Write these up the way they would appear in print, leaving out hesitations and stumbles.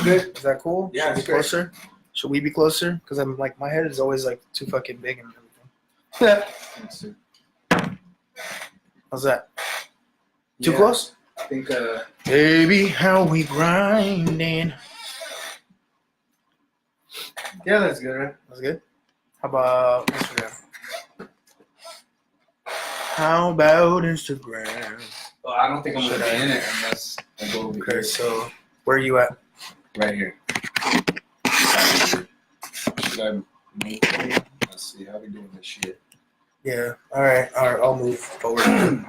Good. Is that cool? Yeah, Should we it's be great. closer? Should we be closer? Because I'm like, my head is always like too fucking big and everything. Let's see. How's that? Too Yeah, close? I think. Baby, how we grinding. Yeah, that's good, right? That's good. How about Instagram? How about Instagram? Well, I don't think I'm gonna be in it unless I go over Okay, here. so where are you at? Right here. Should I make it? Let's see how we doing this shit. Yeah. All right. I'll move forward.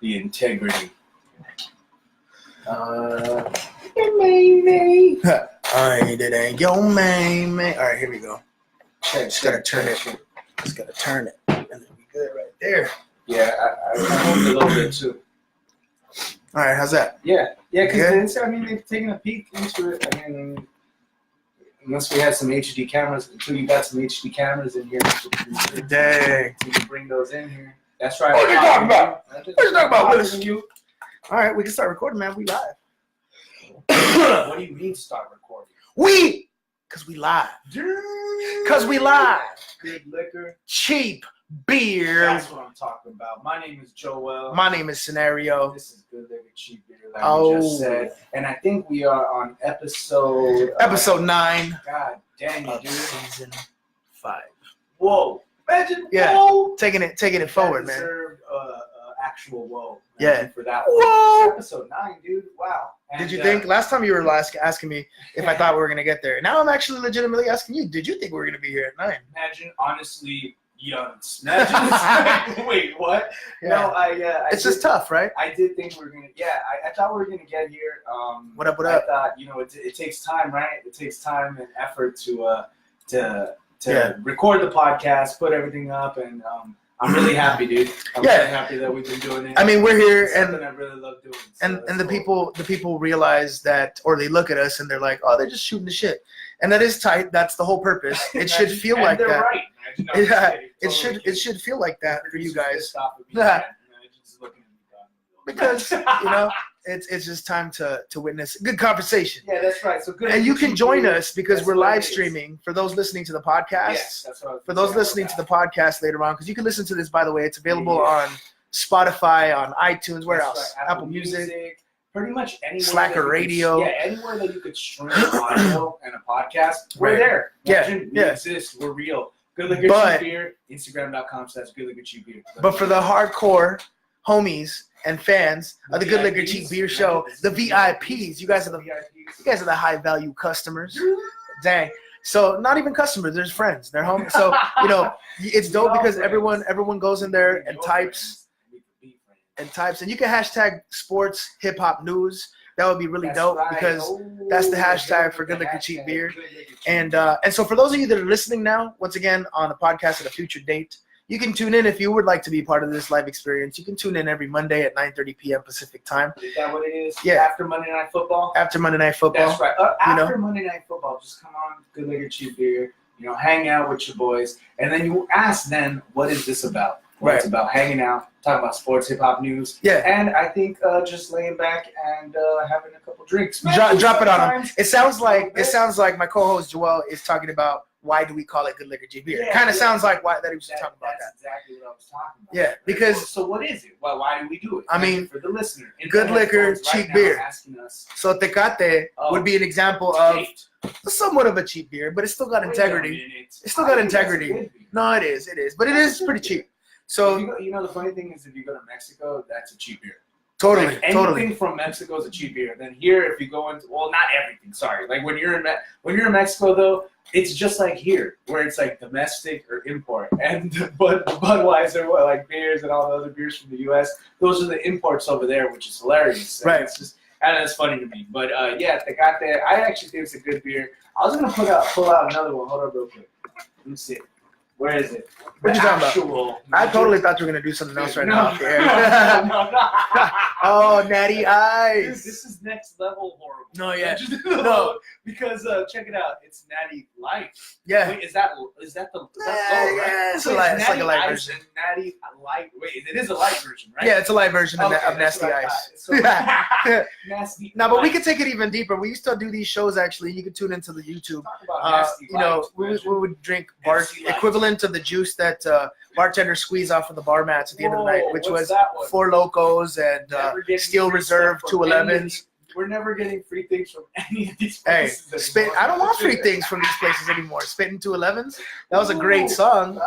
The integrity. Maybe. Alright, it ain't your main man. Alright, here we go. Just gotta turn it. Just gotta turn it. And then we good right there. Yeah, I moved a little bit too. Alright, how's that? Yeah, Good. because they've taken a peek into it. I mean, unless we had some HD cameras, until you got some HD cameras in here, Dang. you can bring those in here. That's right. What are you talking about? What What you talking about, Willis? Alright, we can start recording, man. We live. What do you mean start recording? Cause we live. Cause we live. Good liquor. Cheap beer. That's what I'm talking about. My name is Joel. My name is Scenario. This is Good Liquor Cheap Beer, like we just said. And I think we are on episode 9 God dang it, of dude. season 5. Whoa. Imagine, Yeah. whoa. Taking it forward, man. Deserved, actual whoa. Yeah. For that Whoa. one. Episode 9, dude. Wow. And, Did you think last time you were asking me if I thought we were gonna get there? Now I'm actually legitimately asking you. Did you think we were gonna be here at 9? Imagine, honestly, imagine. Wait, what? Yeah. No, I It's just tough, right? I did think we were gonna. Yeah, I thought we were gonna get here. What up? I thought, it takes time, right? It takes time and effort to record the podcast, put everything up, and I'm really happy, dude. I'm really happy that we've been doing it. I mean, we're here, it's something I really love doing. So and the people realize that, or they look at us and they're like, oh, they're just shooting the shit, and that is tight. That's the whole purpose. It should feel like they're that. Right. Yeah, it should feel like that for you guys. Because it's just time to witness good conversation. Yeah, that's right. So good. And you can join us because That's we're what it live is. streaming for those listening to the podcast. Yes, that's what I was For those saying listening to about the podcast later on, because you can listen to this, by the way, it's available Yeah. on Spotify, on iTunes, where That's else? right. Apple Music, pretty much anywhere. Slacker that you Radio. Could, anywhere that you could stream audio and a podcast, we're Right. there. Yeah, Imagine yeah. We exist. We're real. Good Liquor But- Cheap Beer. Instagram.com/goodliquorcheapbeer. But for the hardcore homies and fans of the Good Liquor Cheap Beer Show, the VIPs, you guys are the high value customers. Dang. So not even customers, there's friends. They're home. So it's dope because everyone goes in there and types, and you can hashtag sports hip hop news. That would be really dope because that's the hashtag for Good Liquor Cheap Beer. And so for those of you that are listening now, once again on a podcast at a future date, you can tune in if you would like to be part of this live experience. You can tune in every Monday at 9:30 p.m. Pacific time. Is that what it is? Yeah. After Monday Night Football? After Monday Night Football. That's right. After Monday Night Football, just come on, Good Liquor Cheap Beer, hang out with your boys. And then you ask them, what is this about? Well, It's about hanging out, talking about sports, hip-hop news. Yeah. And I think just laying back and having a couple drinks. Drop it on them. It sounds like my co-host Joel is talking about why do we call it Good Liquor Cheap Beer. It kind of sounds like why that he was talking about that. That's exactly what I was talking about. Yeah, because So what is it? Why do we do it? I mean, for the listener. Good Liquor, Cheap Beer. Asking us, so Tecate would be an example of somewhat of a cheap beer, but it's still got integrity. It's still got integrity. No, it is, but it is pretty cheap. So the funny thing is, if you go to Mexico, that's a cheap beer. Totally. Anything from Mexico is a cheap beer. Then here, if you go into, well, not everything. Sorry, like when you're in Mexico though, it's just like here, where it's like domestic or import. And Budweiser, like beers and all the other beers from the U.S., those are the imports over there, which is hilarious. Right. It's just, and it's funny to me. But Tecate, I actually think it's a good beer. I was gonna pull out another one. Hold on, real quick. Let me see. Where is it? What you talking about? I totally thought you were gonna do something else right now. No. Oh, Natty Ice. Dude, this is next level horrible. No, yeah. No, because check it out. It's Natty Light. Yeah. Wait, is that the? Is that low, right? Yeah, it's Wait, a light. It's like Natty a light Ice version. and Natty Light. Wait, it is a light version, right? Yeah, it's a light version of that's Nasty what I Ice. thought. So, nasty. No, but we Light. could take it even deeper. We used to do these shows actually. You could tune into the YouTube. Talk about nasty We lights, would drink bar MC lights. equivalent to the juice that bartender squeezed off of the bar mats at the end of the night, which what's was that one? Four Locos and Never getting Steel free Reserve stuff from 211s. We're never getting free things from any of these Hey, places. spit! anymore. I don't want free things from these places anymore. Spitting 211s. That was a great song,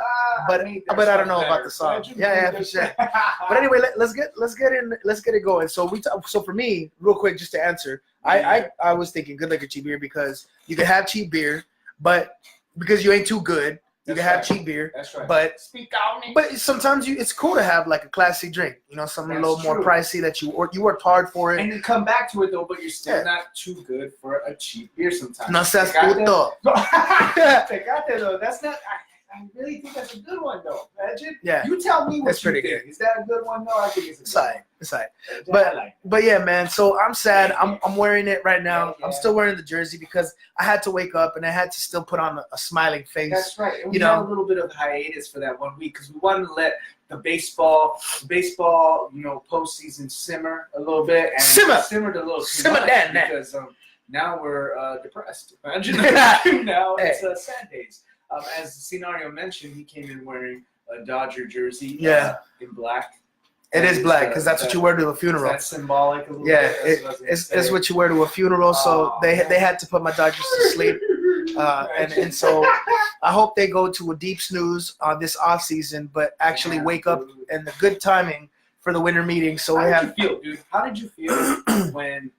but I don't know about the song. Yeah, for sure. But anyway, let's get it going. So so for me, real quick, just to answer, I was thinking good liquor cheap beer because you can have cheap beer, but because you ain't too good, you can have cheap beer. That's right. But speak out. But sometimes it's cool to have like a classy drink, something a little more pricey that you worked hard for it. And you come back to it though, but you're still not too good for a cheap beer sometimes. No seas puto. Tecate though, that's not. I really think that's a good one though. Imagine. Yeah. You tell me what That's you pretty think. good. Is that a good one though? I think it's a good one. It's alright. But yeah, man. So I'm sad. I'm wearing it right now. Yeah. I'm still wearing the jersey because I had to wake up and I had to still put on a smiling face. That's right. And we had a little bit of hiatus for that 1 week because we wanted to let the baseball, postseason simmer a little bit. And simmered a little too Simmer much down, because now we're depressed. Imagine now it's sad days. As Nario mentioned, he came in wearing a Dodger jersey. In black. It is black because that's what you wear to a funeral. That's symbolic. A little Yeah, bit. it's what you wear to a funeral. So they had to put my Dodgers to sleep, and so I hope they go to a deep snooze on this off season, but actually wake up in the good timing for the winter meeting. So How did you feel, dude? How did you feel when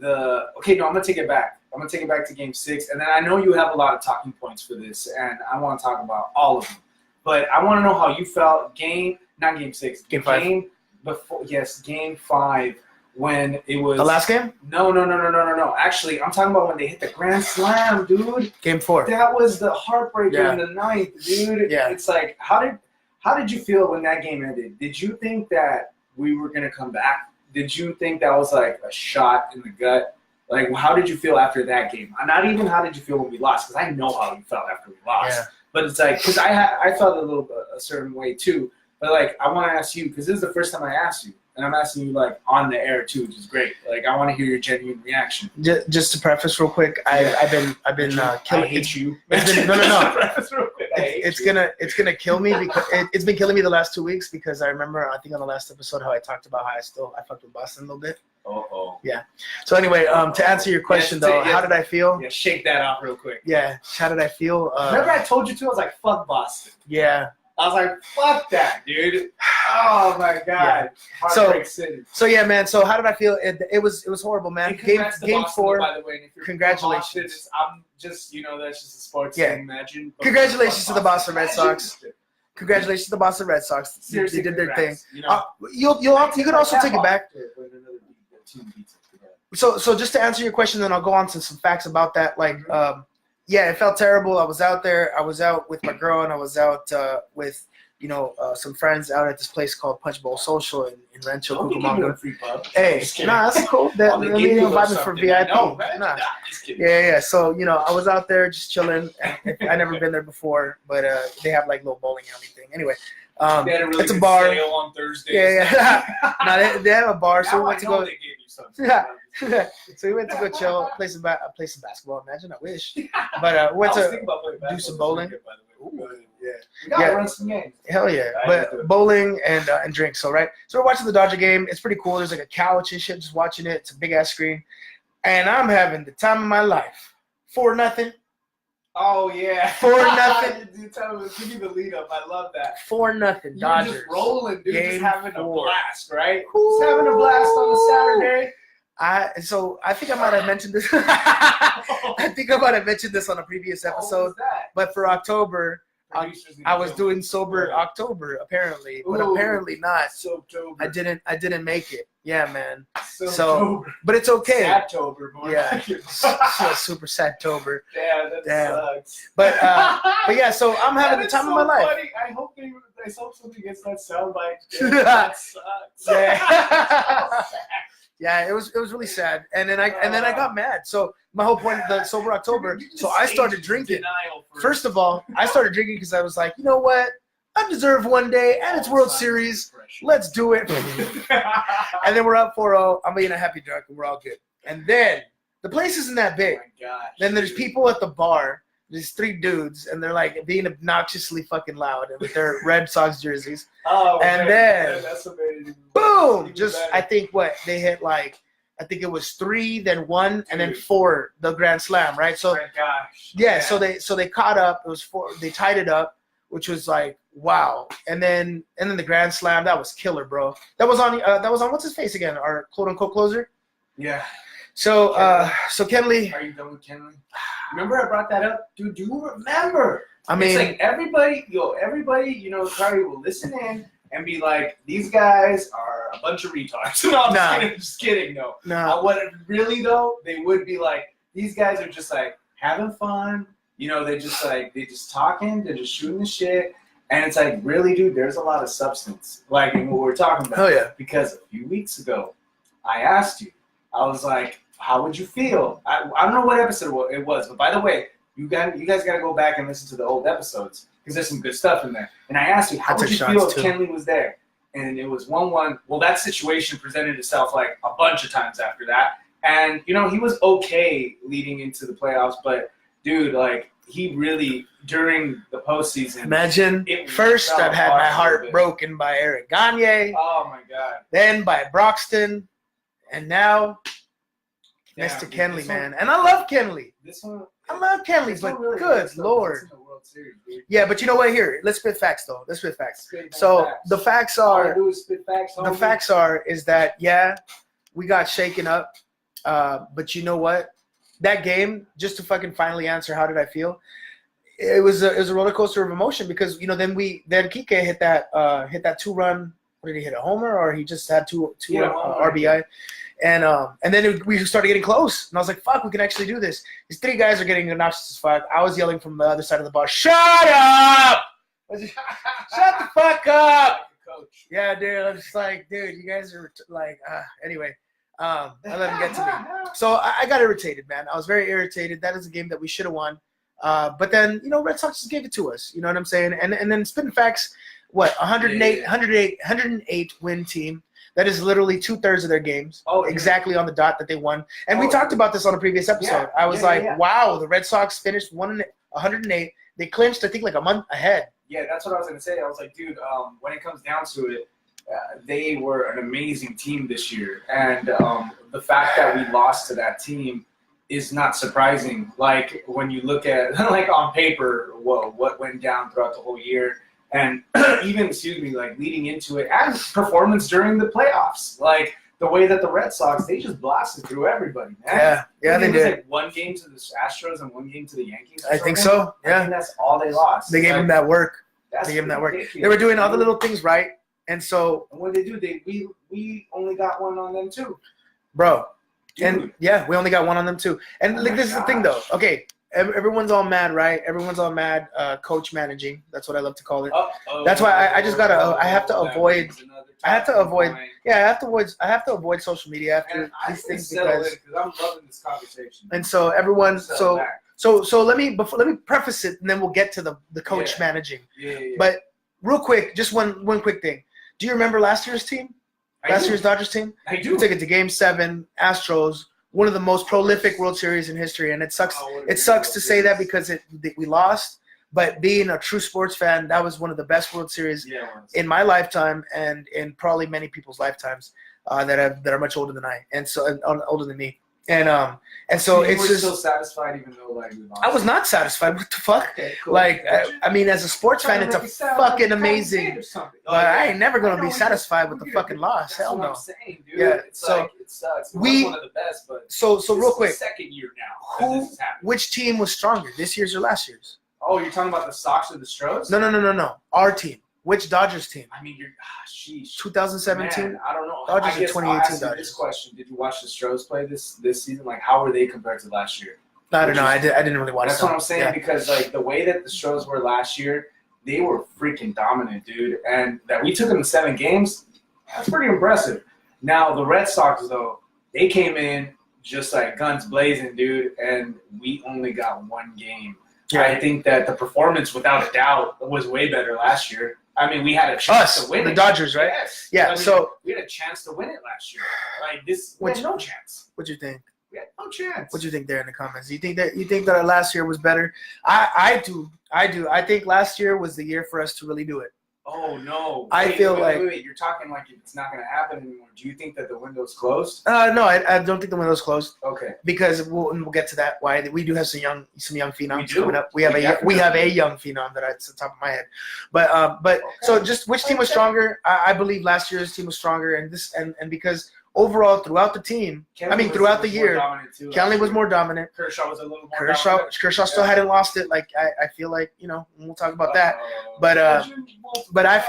I'm gonna take it back. I'm going to take it back to Game 6, and then I know you have a lot of talking points for this, and I want to talk about all of them. But I want to know how you felt not Game 6. Game 5. Game 5, when it was... The last game? No. Actually, I'm talking about when they hit the grand slam, dude. Game 4. That was the heartbreaker in the ninth, dude. Yeah. It's like, how did you feel when that game ended? Did you think that we were going to come back? Did you think that was like a shot in the gut? Like, how did you feel after that game? Not even how did you feel when we lost, because I know how you felt after we lost. Yeah. But it's like, because I felt a certain way too. But like, I want to ask you, because this is the first time I asked you, and I'm asking you like on the air too, which is great. Like, I want to hear your genuine reaction. Just to preface real quick, I've been killing. I hate you. It's gonna kill me because it's been killing me the last 2 weeks because I remember I think on the last episode how I talked about how I fucked with Boston a little bit. Yeah. So anyway, to answer your question though, how did I feel? Yeah, shake that off real quick. Yeah. How did I feel? Remember I told you to? I was like, fuck Boston. Yeah. I was like, fuck that, dude. Oh my god. Heartbreak City. So yeah, man. So how did I feel? It was horrible, man. Game Boston, 4. By the way, and if you're congratulations. Boston, I'm just that's just a sports thing. Imagine. Congratulations to the Boston Red Sox. Congratulations to the Boston Red Sox. Seriously, they did their thing. You know, you could also take it back. So just to answer your question, then I'll go on to some facts about that. Like, it felt terrible. I was out there. I was out with my girl, and I was out with some friends out at this place called Punch Bowl Social in Rancho Cucamonga. Hey, that's cool. They invited me for VIP. Yeah. So I was out there just chilling. I never been there before, but they have like little bowling alley thing. Anyway, it's a bar. Sale on Thursdays. Yeah. No, they have a bar, so we went to go. They gave you something. So we went to go chill, play some basketball. Imagine, I wish. But went to do some bowling. Yeah. We gotta run some games. Hell yeah. But bowling and drinks. So we're watching the Dodger game. It's pretty cool. There's like a couch and shit just watching it. It's a big ass screen. And I'm having the time of my life. 4-0. Oh yeah. 4-0. Give me the lead up. I love that. 4-0. Dodgers. You're just rolling, dude. Game just having 4. a blast, right? Just having a blast on a Saturday. I think I might have mentioned this. I think I might have mentioned this on a previous episode. What was that? But for October, I was doing sober October apparently, but apparently not. Soaptober. I didn't make it. Yeah, man. So, but it's okay. Sadtober, more Yeah. like it. So super sadtober. Damn, sucks. But yeah, so I'm having the time of my life. Funny. I hope somebody gets that soundbite. That sucks. Yeah. Yeah, it was really sad, and then I got mad. So my whole point of the sober October. So I started drinking. First of all, I started drinking because I was like, you know what, I deserve one day, and it's World Series. Let's do it. And then we're up 4-0. I'm being a happy drunk, and we're all good. And then the place isn't that big. Oh my gosh. Then there's people at the bar. There's 3 dudes, and they're like being obnoxiously fucking loud, and with their Red Sox jerseys. Oh, and then that's amazing. boom! I think they hit I think it was 3, then 1, and then 4. The grand slam, right? So, oh my gosh. yeah. So they caught up. It was 4. They tied it up, which was like wow. And then the grand slam, that was killer, bro. That was on what's his face again? Our quote unquote closer. Yeah. So Kenley. Are you done with Kenley? Remember I brought that up? Dude, do you remember? I mean, it's like everybody, probably will listen in and be like, these guys are a bunch of retards. No, I'm just kidding, no. What really, though, they would be like, these guys are just like having fun. They just talking, they're just shooting the shit. And it's like, really, dude, there's a lot of substance, like in what we're talking about. Oh, yeah. Because a few weeks ago, I asked you, I was like, how would you feel? I don't know what episode it was, but by the way, you guys got to go back and listen to the old episodes because there's some good stuff in there. And I asked you, how would you feel if Kenley was there? And it was 1-1. Well, that situation presented itself like a bunch of times after that. And, he was okay leading into the playoffs, but, dude, like, he really, during the postseason. Imagine, first I've had my heart broken by Eric Gagne. Oh, my God. Then by Broxton. And now, Mr. Kenley, man. And I love Kenley. I love Kenley, but really good Lord. Series, yeah, but you know what? Here, let's spit facts, though. The facts are, is that, yeah, we got shaken up. But you know what? That game, just to fucking finally answer, how did I feel? It was a roller coaster of emotion because, then Kike hit that 2-run. What did he hit, a homer, or he just had two RBI? And then we started getting close, and I was like, "Fuck, we can actually do this." These 3 guys are getting obnoxious as fuck. I was yelling from the other side of the bar, "Shut up! Shut the fuck up!" Coach. Yeah, dude. I'm just like, dude, you guys are like, anyway. I let him get to me, so I got irritated, man. I was very irritated. That is a game that we should have won, but then Red Sox just gave it to us. You know what I'm saying? And then spitting facts. What 108 win team. That is literally 2/3 of their games. Oh, exactly on the dot that they won. And we talked about this on a previous episode. Yeah, I was wow, the Red Sox finished 108. They clinched, I think, like a month ahead. Yeah, that's what I was going to say. I was like, dude, when it comes down to it, they were an amazing team this year. And the fact that we lost to that team is not surprising. Like, when you look at, like, on paper, what went down throughout the whole year. And even, like leading into it and performance during the playoffs. Like the way that the Red Sox, they just blasted through everybody, man. Yeah, they did. Like 1 game to the Astros and 1 game to the Yankees. I think so, yeah. I think that's all they lost. They gave them that work. They were doing all the little things right. And so. And what they do, we only got 1 on them too. Bro. Dude. And yeah, we only got 1 on them too. And this is the thing though. Okay. Everyone's all mad, right? Everyone's all mad. Coach managing. That's what I love to call it. That's why I just gotta. I have to avoid. I have to avoid social media after these things because I'm loving this conversation. And so everyone. So let me preface it, and then we'll get to the coach managing. Yeah. But real quick, just one quick thing. Do you remember last year's team? Last year's Dodgers team? I do. We took it to Game 7. Astros. One of the most prolific World Series in history, and it sucks. It sucks to say that because we lost. But being a true sports fan, that was one of the best World Series in my lifetime, and in probably many people's lifetimes that are much older than I, and so older than me. And so it's just still satisfied even though like we lost. I was not satisfied. What the fuck? Okay, cool. Like I mean, as a sports fan, it's a fucking amazing. But I ain't never gonna be satisfied with the fucking loss. Hell no. I'm saying, dude. Yeah. So it sucks. We're one of the best, but so real quick. Second year now. Which team was stronger, this year's or last year's? Oh, you're talking about the Sox or the Stros? No. Our team. Which Dodgers team? I mean, sheesh. 2017. Man, I don't know. Dodgers I guess or I'll 2018 ask you Dodgers. this question: did you watch the Stros play this season? Like, how were they compared to last year? I don't know. I didn't really watch. That's what I'm saying because like the way that the Stros were last year, they were freaking dominant, dude. And that we took them to 7 games, that's pretty impressive. Now the Red Sox, though, they came in just like guns blazing, dude, and we only got 1 game. Yeah. I think that the performance, without a doubt, was way better last year. I mean, we had a chance to win the it. Dodgers, right? Yes. Yeah. I mean, so we had a chance to win it last year. Like this, we had no chance. What'd you think? We had no chance. What'd you think there in the comments? You think that last year was better? I do. I think last year was the year for us to really do it. Oh no! I feel like you're talking like it's not going to happen anymore. Do you think that the window's closed? No, I don't think the window's closed. Okay. Because we'll get to that. Why we do have some young phenoms coming up. We have a young phenom that's at the top of my head. But okay. So just which team was stronger? I believe last year's team was stronger, and because overall throughout the team, throughout the year, Kelly was more dominant. Kershaw was a little more dominant. Kershaw still hadn't lost it. Like I feel like we'll talk about that. But I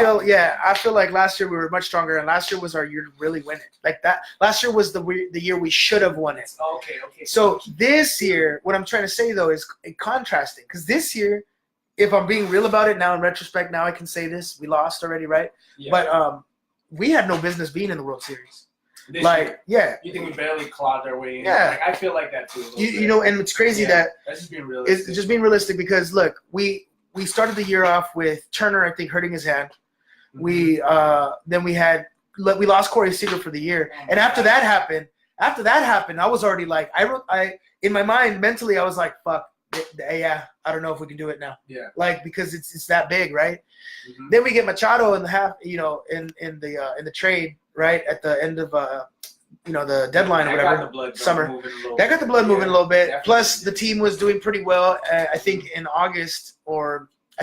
feel like last year we were much stronger, and last year was our year to really win it. Like that, last year was the year we should have won it. Okay. So this year, what I'm trying to say though is contrasting, because this year, if I'm being real about it now in retrospect, now I can say this: we lost already, right? Yeah. But we had no business being in the World Series. You think we barely clawed our way in? Yeah, like, I feel like that too. And it's crazy that that's just being realistic. It's just being realistic because look, we started the year off with Turner, I think, hurting his hand. Mm-hmm. We lost Corey Seager for the year, and after that happened, I was already like, I in my mind mentally, I was like, fuck, yeah, I don't know if we can do it now. Yeah, like because it's that big, right? Mm-hmm. Then we get Machado in the half, in the trade. Right at the end of the deadline or whatever, summer. That got the blood moving a little bit. Definitely. Plus, the team was doing pretty well. I think in August, I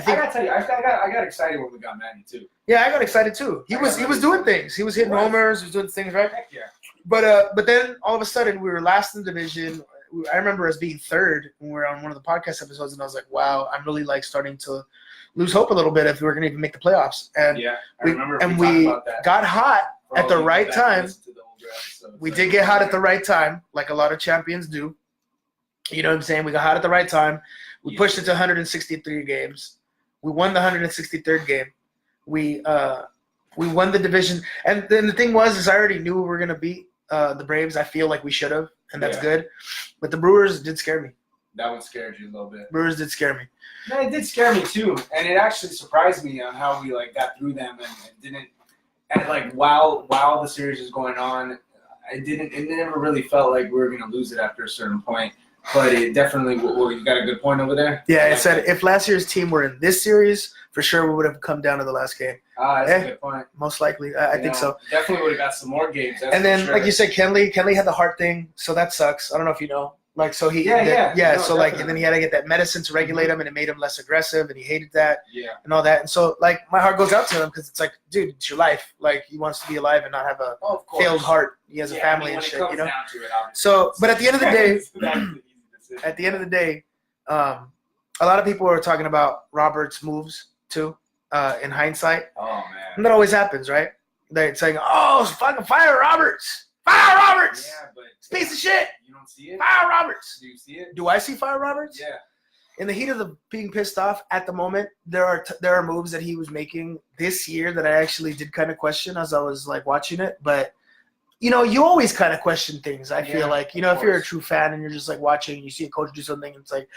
gotta tell you, I got excited when we got Manny too. Yeah, I got excited too. He was doing things. He was hitting homers. He was doing things, right? Heck yeah. But then all of a sudden we were last in the division. I remember us being third when we were on one of the podcast episodes, and I was like, wow, I'm really like starting to lose hope a little bit if we were going to even make the playoffs. And we got hot. At the right time, we did get hot at the right time, like a lot of champions do. You know what I'm saying? We got hot at the right time. We pushed it to 163 games. We won the 163rd game. We won the division. And then the thing is I already knew we were going to beat the Braves. I feel like we should have, and that's good. But the Brewers did scare me. That one scared you a little bit. Brewers did scare me. No, it did scare me too. And it actually surprised me on how we got through them and didn't. And while the series is going on, it never really felt like we were gonna lose it after a certain point. But it definitely. Well, you got a good point over there. Yeah, it said if last year's team were in this series, for sure we would have come down to the last game. That's a good point. Most likely, I think so. Definitely would have got some more games. And then, like you said, Kenley had the heart thing, so that sucks. I don't know if you know. Like so he and then he had to get that medicine to regulate him, and it made him less aggressive, and he hated that and all that. And so like my heart goes out to him because it's like, dude, it's your life. Like he wants to be alive and not have a failed heart. He has a family and shit, So, but at the end of the day, a lot of people are talking about Robert's moves too. In hindsight, oh man, and that always happens, right? They're saying, "Oh, fucking fire Roberts! Fire Roberts! Yeah, but piece of shit! You don't see it? Fire Roberts! Do you see it? Do I see Fire Roberts? Yeah. In the heat of the being pissed off at the moment, there are moves that he was making this year that I actually did kind of question as I was like watching it. But you always kind of question things. I feel like if you're a true fan and you're just like watching, and you see a coach do something, it's like,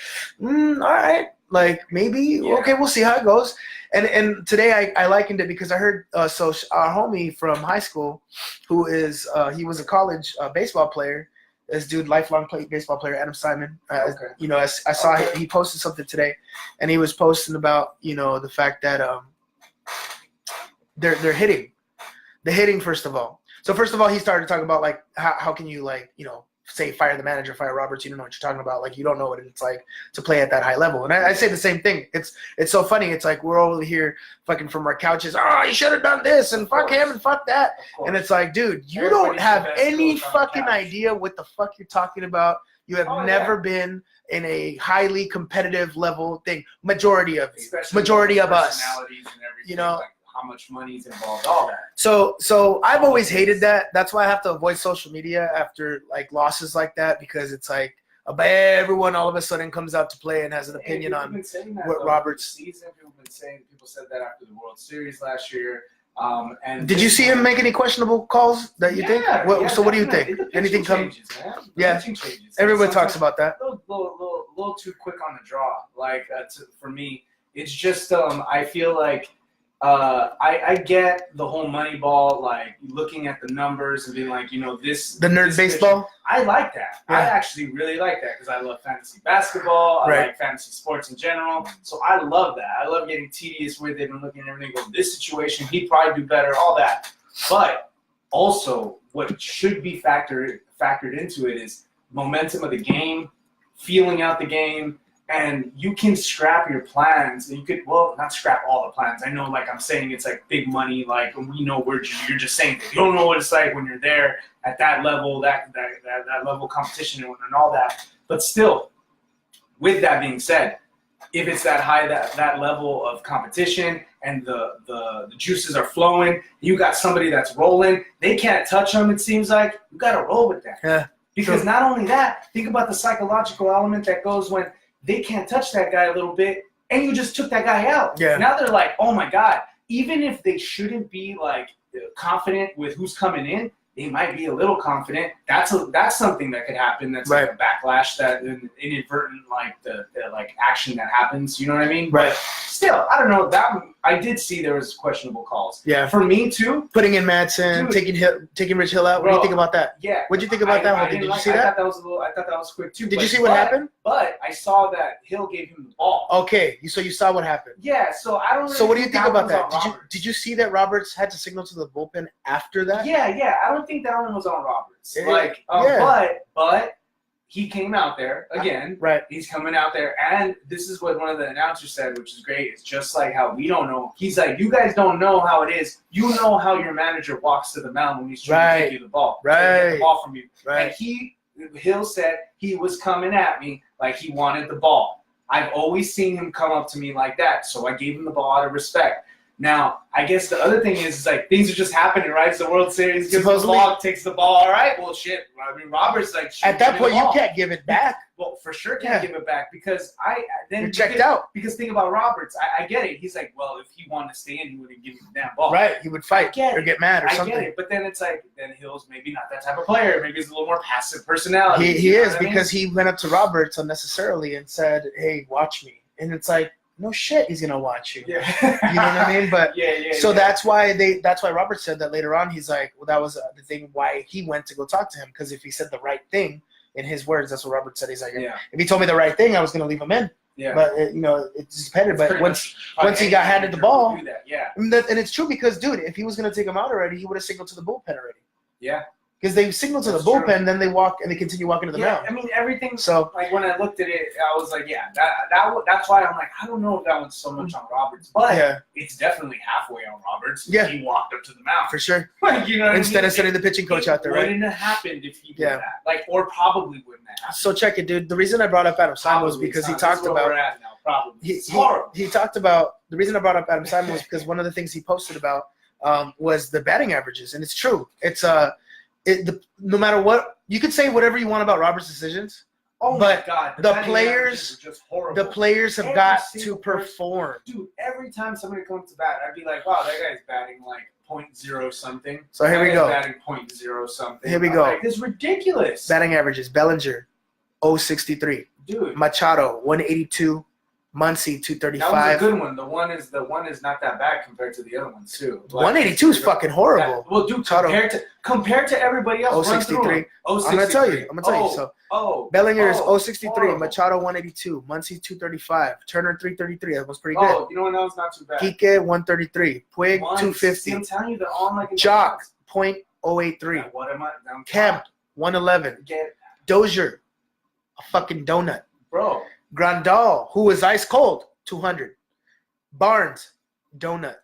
all right, like maybe okay, we'll see how it goes. And today I likened it because I heard our homie from high school, who is he was a college baseball player. This dude, lifelong baseball player, Adam Simon. I saw he posted something today, and he was posting about the fact that they're hitting, the hitting first of all. So first of all, he started talking about like how can you say fire the manager, fire Roberts, you don't know what you're talking about. Like, you don't know what it's like to play at that high level. And I say the same thing. It's so funny. It's like we're over here fucking from our couches. Oh, you should have done this and fuck him and fuck that. And it's like, dude, you don't have any fucking idea what the fuck you're talking about. You have never been in a highly competitive level thing. Majority of us, you know. Like how much money's involved, all that. So I've always hated that. That's why I have to avoid social media after like losses like that, because it's like everyone all of a sudden comes out to play and has an opinion on what Roberts. People said that after the World Series last year. And did you see him make any questionable calls that you think? So what do you think? Anything come? Yeah, everyone talks about that. Little too quick on the draw. Like for me, it's just I feel like. I get the whole Moneyball, like looking at the numbers and being like, you know, the nerd baseball. I like that. Yeah. I actually really like that because I love fantasy basketball. I like fantasy sports in general. So I love that. I love getting tedious with it and looking at everything. Go, this situation, he'd probably do better, all that. But also, what should be factored into it is momentum of the game, feeling out the game. And you can scrap your plans. And you could, well, not scrap all the plans. I know, like I'm saying, it's like big money. Like we know you're just saying that you don't know what it's like when you're there at that level, that level of competition and all that. But still, with that being said, if it's that high, that level of competition, and the juices are flowing, you got somebody that's rolling. They can't touch them. It seems like you got to roll with that. Yeah. Because not only that, think about the psychological element that goes when they can't touch that guy a little bit, and you just took that guy out. Yeah. Now they're like, oh my God. Even if they shouldn't be like confident with who's coming in, they might be a little confident. That's something that could happen. That's like a backlash, that inadvertent like the like action that happens. You know what I mean? Right. But still, I don't know. That I did see there was questionable calls. Yeah. For me too. Putting in Madsen, taking Rich Hill out. What do you think about that? Yeah. What did you think about that one? Did you see that? I thought that was quick too. Did you see what happened? But I saw that Hill gave him the ball. Okay, so you saw what happened. Yeah. So I don't. Really so what do you think about that? Did you see that Roberts had to signal to the bullpen after that? Yeah. I don't think that one was on Roberts. But he came out there again. Right. He's coming out there, and this is what one of the announcers said, which is great. It's just like how we don't know. He's like, you guys don't know how it is. You know how your manager walks to the mound when he's trying to give you the ball. Right. Get the ball from you. Right. And Hill said he was coming at me like he wanted the ball. I've always seen him come up to me like that, so I gave him the ball out of respect. Now, I guess the other thing is like things are just happening, right? It's the World Series, gives the ball, takes the ball. All right, well, shit. I mean, Roberts like at that point you can't give it back. Well, for sure can't give it back because you're checked out. Because think about Roberts, I get it. He's like, well, if he wanted to stay in, he wouldn't give me the damn ball. Right, he would fight or get mad or something. I get it, but then it's like then Hill's maybe not that type of player. Maybe he's a little more passive personality. He is because he went up to Roberts unnecessarily and said, "Hey, watch me," and it's like. No shit, he's gonna watch you. Yeah. You know what I mean? But so that's why Robert said that later on. He's like, well, that was the thing why he went to go talk to him, because if he said the right thing, in his words, that's what Robert said. He's like, if he told me the right thing, I was gonna leave him in. Yeah. But it just depended. But once he got handed the ball, and it's true because dude, if he was gonna take him out already, he would have signaled to the bullpen already. Yeah. Because they signal to the bullpen, then they walk and they continue walking to the mound. I mean, everything. So, like when I looked at it, I was like, that's why I'm like, I don't know if that one's so much on Roberts, but it's definitely halfway on Roberts. Yeah, he walked up to the mound for sure. Like, you know, instead of sending the pitching coach out there, right? Wouldn't have happened if he did that. Like, or probably wouldn't have happened. So check it, dude. The reason I brought up Adam Simon was because he talked about. We're at now, probably. He talked about the reason I brought up Adam Simon was because one of the things he posted about was the batting averages, and it's true. It's no matter what, you could say whatever you want about Robert's decisions. Oh but my God, the players have got to perform. Dude, every time somebody comes to bat, I'd be like, wow, that guy's batting like .0 something. So here we go. Batting .0 something. Here we go. Like, this is ridiculous. Batting averages: Bellinger, 063. Dude. Machado, 182. Muncy, 235. That was a good one. The one is not that bad compared to the other ones too. Like, 182 is fucking horrible. Well, dude, compared to everybody else, 063. I'm gonna tell you. So, Bellinger is 063. Machado 182. Muncy 235. Turner 333. That was pretty good. Oh, you know what? That was not too bad. Kike 133. Puig 250. I'm telling you, they're all like. Jock .083. What am I? Kemp 111. Dozier, a fucking donut. Bro. Grandal, who was ice cold, 200. Barnes, donut.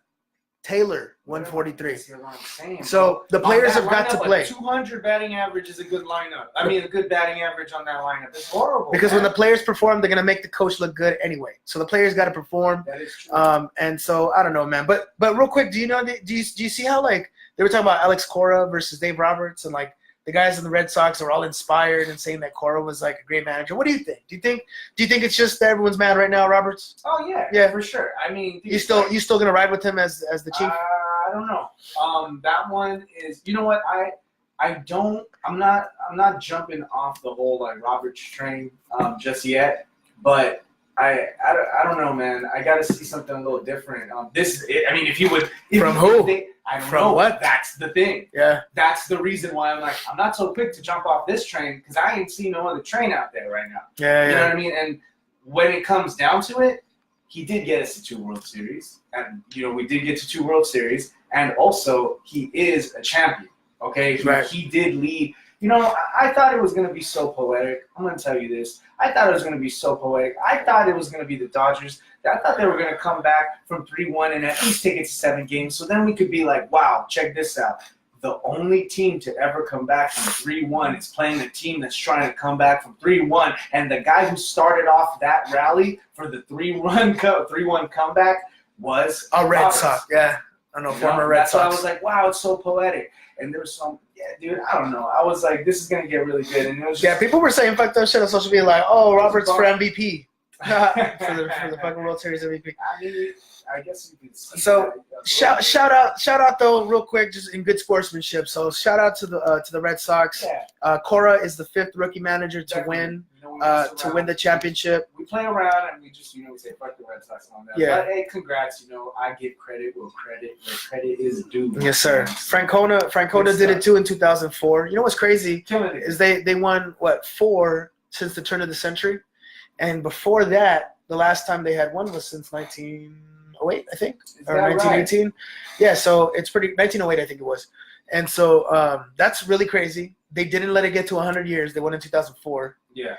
Taylor, 143. So the players have got to play. 200 batting average is a good lineup. I mean, a good batting average on that lineup. It's horrible. Because when the players perform, they're gonna make the coach look good anyway. So the players got to perform. That is true. And so I don't know, man. But real quick, do you see how like they were talking about Alex Cora versus Dave Roberts and like the guys in the Red Sox are all inspired and saying that Cora was like a great manager. What do you think? Do you think it's just that everyone's mad right now, Roberts? Oh yeah, for sure. I mean, you still gonna ride with him as the chief? I don't know. That one is. You know what? I'm not jumping off the whole like Roberts train just yet. But I don't know, man. I got to see something a little different. If you would. From who? I don't From know. what? That's the thing. Yeah. That's the reason why I'm not so quick to jump off this train because I ain't seen no other train out there right now. Yeah. You know what I mean? And when it comes down to it, he did get us to 2 World Series. And, we did get to 2 World Series. And also, he is a champion. Okay? He did lead. I thought it was going to be so poetic. I'm going to tell you this. I thought it was going to be so poetic. I thought it was going to be the Dodgers. I thought they were going to come back from 3-1 and at least take it to 7 games. So then we could be like, wow, check this out. The only team to ever come back from 3-1 is playing a team that's trying to come back from 3-1. And the guy who started off that rally for the 3-1 comeback was a Red Sox. Yeah. I know, former Red Sox. That's why I was like, wow, it's so poetic. And there was some, dude, I don't know. I was like, this is going to get really good. And it was just, people were saying fuck that shit on social media like, oh, Roberts for MVP. for the fucking World Series MVP. I mean, I guess you could see so that. shout out though real quick, just in good sportsmanship. So shout out to the Red Sox. Yeah. Cora is the 5th rookie manager to win the championship. We play around and we just we say fuck the Red Sox on that. Yeah. But hey, congrats. I give credit where credit is due. Yes, sir. Francona did it too in 2004. You know what's crazy is they won 4 since the turn of the century. And before that, the last time they had one was since 1908, I think, or 1918. Right? Yeah, so it's 1908, I think it was. And so that's really crazy. They didn't let it get to 100 years. They won in 2004. Yeah.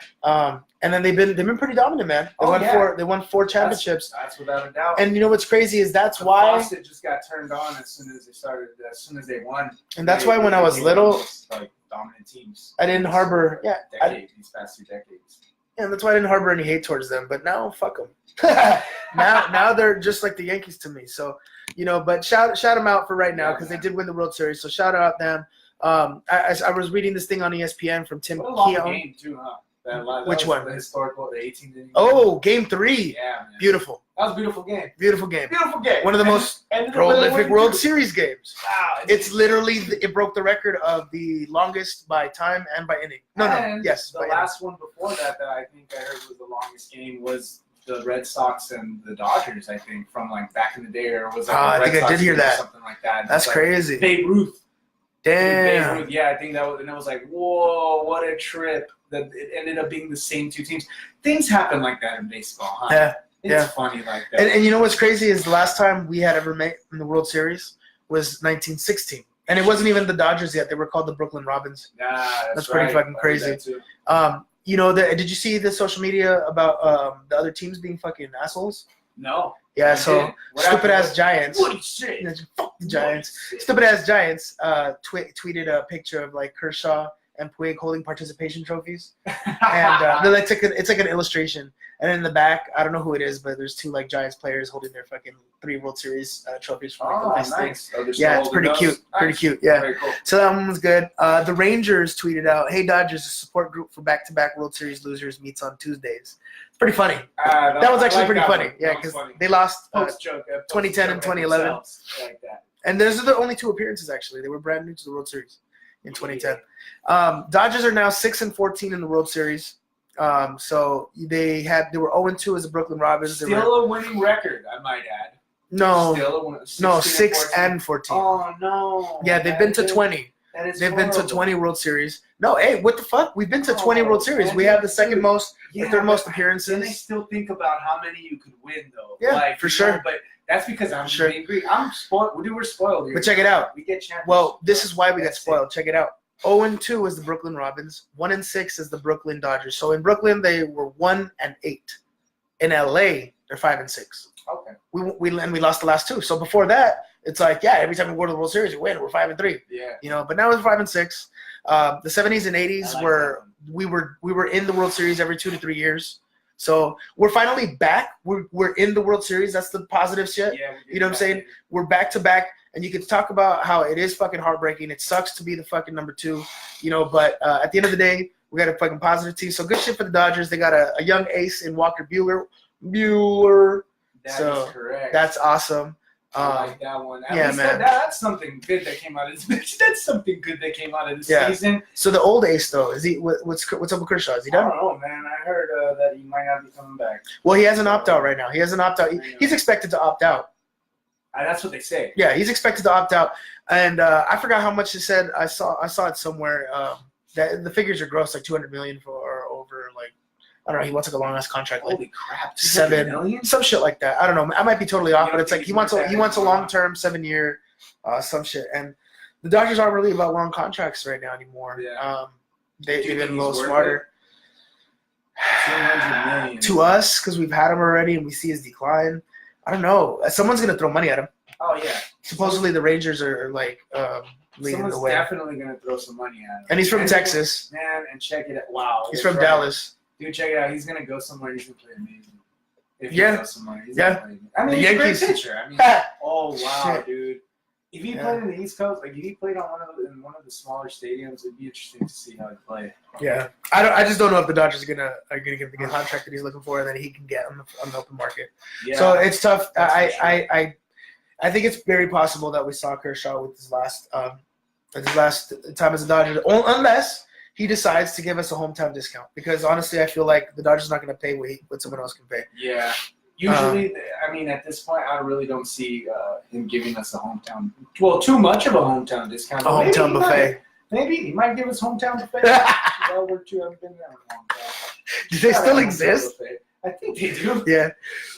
And then they've been pretty dominant, man. They won 4 championships. That's without a doubt. And you know what's crazy is that's why the faucet just got turned on as soon as they won. And that's why when I was little, like dominant teams. I didn't harbor these past 2 decades. And that's why I didn't harbor any hate towards them. But now, fuck them. now they're just like the Yankees to me. So, but shout them out for right now because they did win the World Series. So shout out them. I was reading this thing on ESPN from Tim Keown. Game too, huh? Which one? The historical, the 18th inning. Oh, Game 3. Yeah, man. Beautiful. That was a beautiful game. Beautiful game. Beautiful game. One of the most prolific World Series games. Wow. It's literally, it broke the record of the longest by time and by inning. Yes. The last one before that I think I heard was the longest game was the Red Sox and the Dodgers, I think, from like back in the day. Or was I think I did hear that. Something like that. That's crazy. Babe Ruth. Damn. Babe Ruth, yeah, I think that was, and it was like, whoa, what a trip. That it ended up being the same 2 teams. Things happen like that in baseball, huh? Yeah. It's funny like that. And you know what's crazy is the last time we had ever met in the World Series was 1916. And it wasn't even the Dodgers yet. They were called the Brooklyn Robins. Yeah, that's pretty fucking crazy. Did you see the social media about the other teams being fucking assholes? No. Yeah, so stupid-ass Giants. What do you say? Fuck the Giants. Stupid-ass Giants tweeted a picture of, like, Kershaw and Puig holding participation trophies. And it's like an illustration. And in the back, I don't know who it is, but there's 2, like, Giants players holding their fucking 3 World Series trophies from like, the last nice. thing. Yeah, it's pretty cute. Nice. Pretty cute, yeah. Very cool. So that one was good. The Rangers tweeted out, "Hey Dodgers, a support group for back-to-back World Series losers meets on Tuesdays." It's pretty funny. That was actually pretty funny. Yeah, because they lost 2010 and 2011. Like that. And those are the only 2 appearances, actually. They were brand new to the World Series in 2010. Dodgers are now 6-14 in the World Series. So they were 0-2 as the Brooklyn Robins. Still a winning record, I might add. No, 6-14. Oh no! Yeah, they've been to 20. They've been to 20 World Series. No, hey, what the fuck? We've been to 20 World Series. We have the second most, the third most appearances. And I still think about how many you could win, though. Yeah, for sure. But that's because I'm being greedy. I'm spoiled. We're spoiled here. But check it out. We get champions. Well, this is why we got spoiled. Check it out. 0-2 is the Brooklyn Robins. 1-6 is the Brooklyn Dodgers. So in Brooklyn they were 1-8. In LA they're 5-6. Okay. We lost the last two. So before that, it's like every time we go to the World Series, we win. We're 5-3. Yeah. But now it's 5-6. The 70s and 80s like we were in the World Series every 2 to 3 years. So we're finally back. We're in the World Series. That's the positive shit. Yeah, you know what I'm saying? We're back to back, and you can talk about how it is fucking heartbreaking. It sucks to be the fucking number 2, but at the end of the day, we got a fucking positive team. So good shit for the Dodgers. They got a young ace in Walker Buehler. That is correct. That's awesome. I like that one. At yeah, least man. That's something good that came out of this. That's something good that came out of this season. So the old ace though, is he? What's up with Kershaw? Is he done? I don't know, man. I heard that he might not be coming back. Well, he has an opt out right now. He has an opt out. He's expected to opt out. That's what they say. Yeah, he's expected to opt out, and I forgot how much he said. I saw it somewhere. That the figures are gross, like $200 million for over like. I don't know. He wants like a long ass contract, like Holy crap, $7 million, some shit like that. I don't know. I might be totally off, but it's like he wants a long term 7-year, some shit. And the Dodgers aren't really about long contracts right now anymore. Yeah. They've been a little smarter. $200 million to us because we've had him already and we see his decline. I don't know. Someone's gonna throw money at him. Oh yeah. Supposedly the Rangers are like leading the way. Definitely gonna throw some money at him. And he's from Texas. Man, and check it out. Wow. He's from Dallas. Dude, check it out. He's gonna go somewhere. He's gonna play amazing. If he goes somewhere, he's yeah. Gonna play amazing. I mean, the he's Yankees. a great pitcher. I mean, oh wow, Shit. dude. If he played in the East Coast, like if he played on one of the smaller stadiums, it'd be interesting to see how he played. Yeah, I just don't know if the Dodgers are gonna give the contract that he's looking for and that he can get on the open market. Yeah. So it's tough. I think it's very possible that we saw Kershaw with his last time as a Dodger, unless he decides to give us a hometown discount. Because honestly, I feel like the Dodgers are not going to pay what someone else can pay. Yeah. Usually, I mean, at this point, I really don't see him giving us a hometown. Well, too much of a hometown discount. A hometown buffet. Maybe he might give us hometown buffet. That worked too. I haven't been there in a long time. Do they still exist? I think they do. Yeah,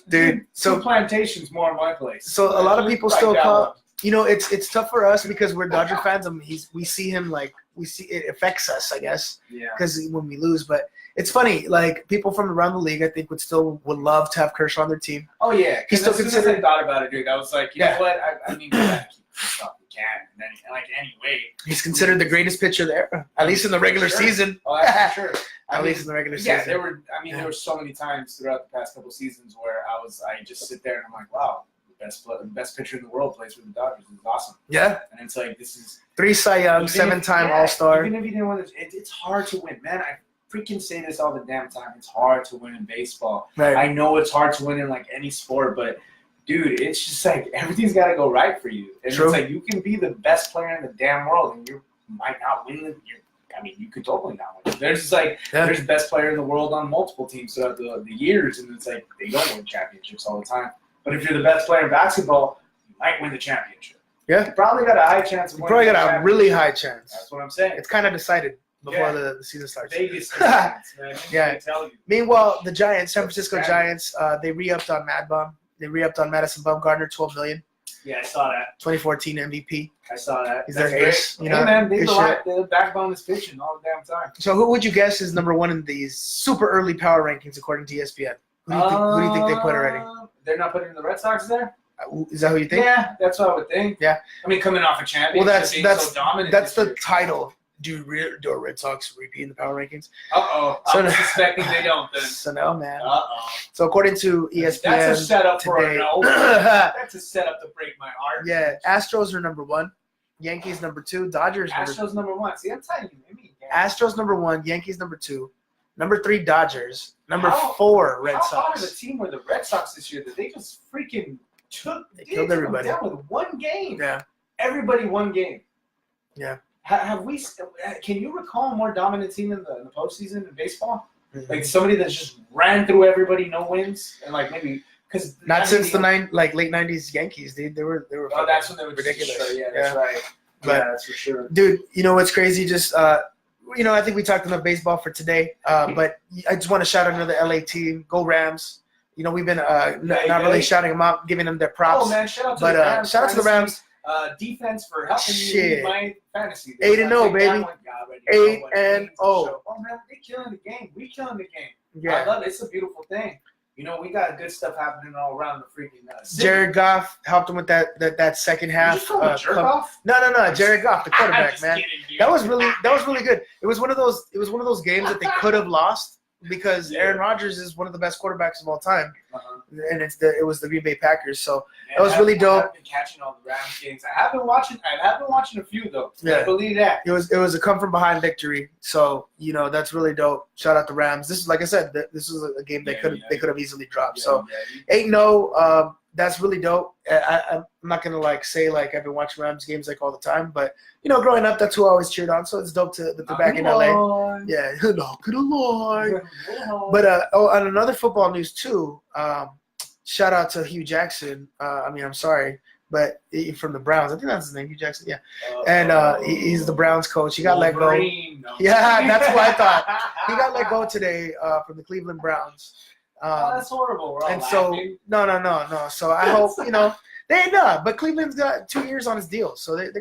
dude. So Plantation's more my place. So a lot of people still call. It's tough for us because we're Dodger fans. I mean, we see him it affects us, I guess. Yeah. Because when we lose, but it's funny. Like people from around the league, I think would love to have Kershaw on their team. Oh yeah. He's still considered. I thought about it, dude. I was like, you know what? I mean, we gotta keep this up. We can. And then, like anyway. He's considered the greatest pitcher there, at least in the regular season. Oh, that's for sure. At least in the regular season. Yeah, there were so many times throughout the past couple seasons where I just sit there and I'm like, wow, the best pitcher in the world plays for the Dodgers. It's awesome. Yeah. And it's like, this is 3 Cy Young, 7-time All-Star. Even if you didn't win this, it's hard to win, man. I freaking say this all the damn time. It's hard to win in baseball. Right. I know it's hard to win in like any sport, but dude, it's just like everything's got to go right for you. And True. It's like you can be the best player in the damn world and you might not win. You could totally not win. There's the best player in the world on multiple teams throughout the years, and it's like they don't win championships all the time. But if you're the best player in basketball, you might win the championship. Yeah. You probably got a high chance of winning. You probably got a really high chance. That's what I'm saying. It's kind of decided before the season starts. Vegas decides, man. Yeah. Tell you. Meanwhile, the Giants, San Francisco Giants, they re-upped on Mad Bum. They re-upped on Madison Bumgarner, $12 million. Yeah, I saw that. 2014 MVP. I saw that. He's their ace. Hey, man, the backbone is pitching all the damn time. So who would you guess is number one in these super early power rankings according to ESPN? Who do you think they put already? They're not putting the Red Sox there? Is that who you think? Yeah, that's what I would think. Yeah. I mean, coming off a championship, that's so dominant. That's the title. Do our Red Sox repeat in the power rankings? I'm suspecting they don't then. So no, man. So according to ESPN that's a setup today, for a no. That's a setup to break my heart. Yeah, Astros are number 1. Yankees number 2. Dodgers Astros number 1. See, I'm telling you. Astros number 1. Yankees number 2. Number 3, Dodgers. Number 4, Red Sox. How hard of a team were the Red Sox this year that they just freaking killed everybody down with one game? Yeah. Everybody one game. Yeah. Have we? Can you recall a more dominant team in the postseason in baseball? Mm-hmm. Like somebody that's just ran through everybody, no wins, and like maybe because not since the late '90s Yankees, dude. They were. Oh, that's when they were ridiculous. Yeah, that's right. But that's for sure, dude. You know what's crazy? Just I think we talked enough baseball for today. But I just want to shout out another LA team. Go Rams. We've been not really shouting them out, giving them their props. Oh man, shout out to the Rams. Shout out to the Rams. defense for helping me Shit. in my fantasy. 8-0, baby. 8-0. Oh man, they killing the game. We killing the game. Yeah. I love it. It's a beautiful thing. You know, we got good stuff happening all around the freaking city. Jared Goff helped him with that second half. Did you call him Jerk Off? No, Jared Goff, the quarterback, man. Kidding, That was really good. It was one of those games that they could have lost because Aaron Rodgers is one of the best quarterbacks of all time, and it was the Green Bay Packers. So that was really dope. I've been catching all the Rams games. I have been watching a few though. Yeah. I believe that. It was a come from behind victory. So that's really dope. Shout out the Rams. This is, like I said, this was a game they could have easily dropped. So 8-0. That's really dope. I'm not gonna say I've been watching Rams games all the time, but growing up, that's who I always cheered on. So it's dope that they're back in LA. Yeah, not gonna lie. But on another football news too, shout out to Hugh Jackson. I'm sorry, but from the Browns. I think that's his name, Hugh Jackson. Yeah, and he's the Browns coach. He got let go. Yeah, that's what I thought. He got let go today from the Cleveland Browns. That's horrible. We're all and laughing. No. So I hope they not. But Cleveland's got 2 years on his deal, so he's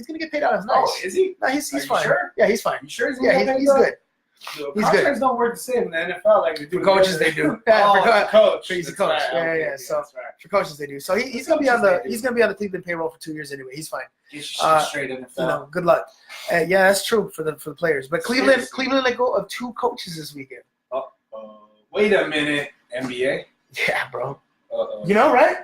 gonna get paid out as nice. Oh, is he? No, he's fine. Sure? Yeah, he's fine. You sure he's he's good. He's contracts good. don't work the same in the NFL like they do. For coaches, they do. Yeah, for coach. He's a coach. Right. Yeah. So that's right. for coaches, they do. So he's gonna be on the Cleveland payroll for 2 years anyway. He's fine. He's straight NFL. Good luck. Yeah, that's true for the players. But Cleveland let go of 2 coaches this weekend. Wait a minute, NBA. Yeah, bro. Uh-oh. Right?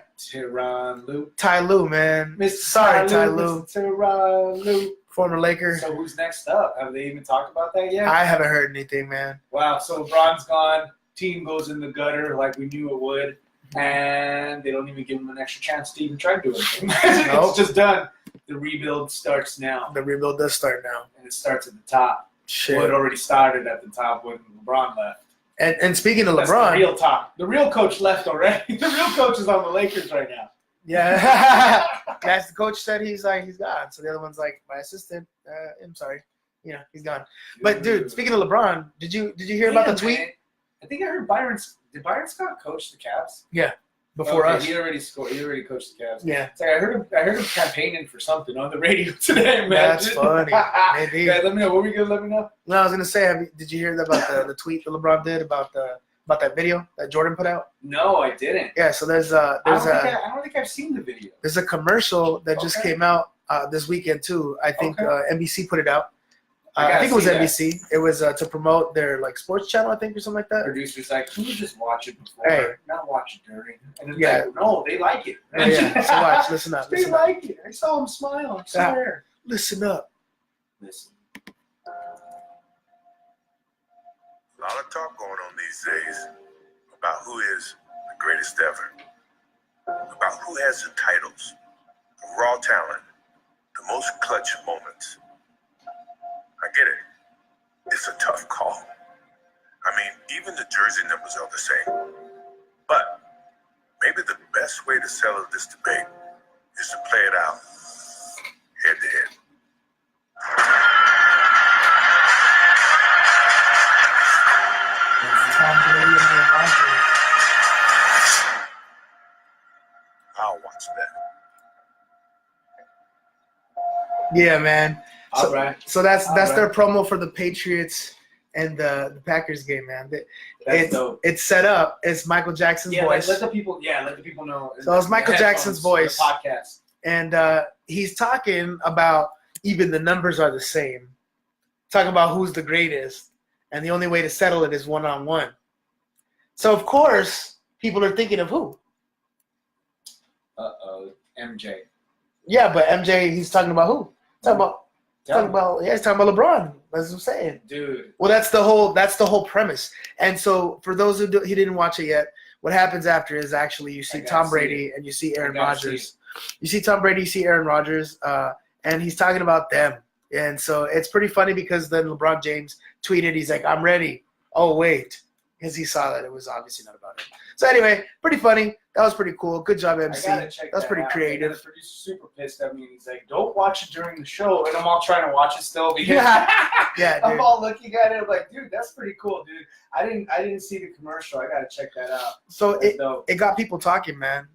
Ty Lue, man. Sorry, Ty Lue. Tyronn Lue. Former Laker. So who's next up? Have they even talked about that yet? I haven't heard anything, man. Wow, so LeBron's gone. Team goes in the gutter like we knew it would. And they don't even give him an extra chance to even try to do anything. It's just done. The rebuild starts now. The rebuild does start now. And it starts at the top. Shit. Well, it already started at the top when LeBron left. And speaking of That's LeBron. the real top. The real coach left already. The real coach is on the Lakers right now. Yeah. That's the coach said he's gone. So the other one's my assistant. I'm sorry. He's gone. But dude, speaking of LeBron, did you hear about the tweet? Man. I think I heard Did Byron Scott coach the Cavs? Yeah. Before us. He already scored. He already coached the Cavs. Yeah. It's I heard him campaigning for something on the radio today, man. That's funny. Maybe. Guys, let me know. What were you gonna let me know? No, I was gonna say, did you hear about the tweet that LeBron did about that video that Jordan put out? No, I didn't. Yeah, so I don't think I've seen the video. There's a commercial that just came out this weekend too. I think NBC put it out. I think it was NBC. It was to promote their sports channel, I think, or something like that. Producer's can you just watch it before, not watch it during? And it's no, they like it. Yeah. So watch, listen up. They like it. I saw them smile. I swear. Listen up. Listen. A lot of talk going on these days about who is the greatest ever, about who has the titles, the raw talent, the most clutch moments. I get it. It's a tough call. I mean, even the jersey numbers are the same. But maybe the best way to settle this debate is to play it out head to head. I'll watch that. Yeah, man. All right. So that's their promo for the Patriots and the Packers game, man. It's set up. It's Michael Jackson's voice. Let the people know. So it's Michael Jackson's voice. Podcast. And he's talking about even the numbers are the same. Talking about who's the greatest. And the only way to settle it is one-on-one. So, of course, people are thinking of who? MJ. Yeah, but MJ, he's talking about who? He's talking about LeBron. That's what I'm saying. Dude. Well, that's the whole premise. And so, for those who he didn't watch it yet, what happens after is actually you see Tom Brady and you see Aaron Rodgers. You see Tom Brady, you see Aaron Rodgers, and he's talking about them. And so it's pretty funny because then LeBron James tweeted, he's like, I'm ready. Oh, wait. Because he saw that it was obviously not about him. So anyway, pretty funny. That was pretty cool. Good job, MC. That was pretty creative. The producer's super pissed at me. He's like, don't watch it during the show. And I'm all trying to watch it still because yeah, I'm all looking at it. I'm like, dude, that's pretty cool, dude. I didn't see the commercial. I got to check that out. So it got people talking, man.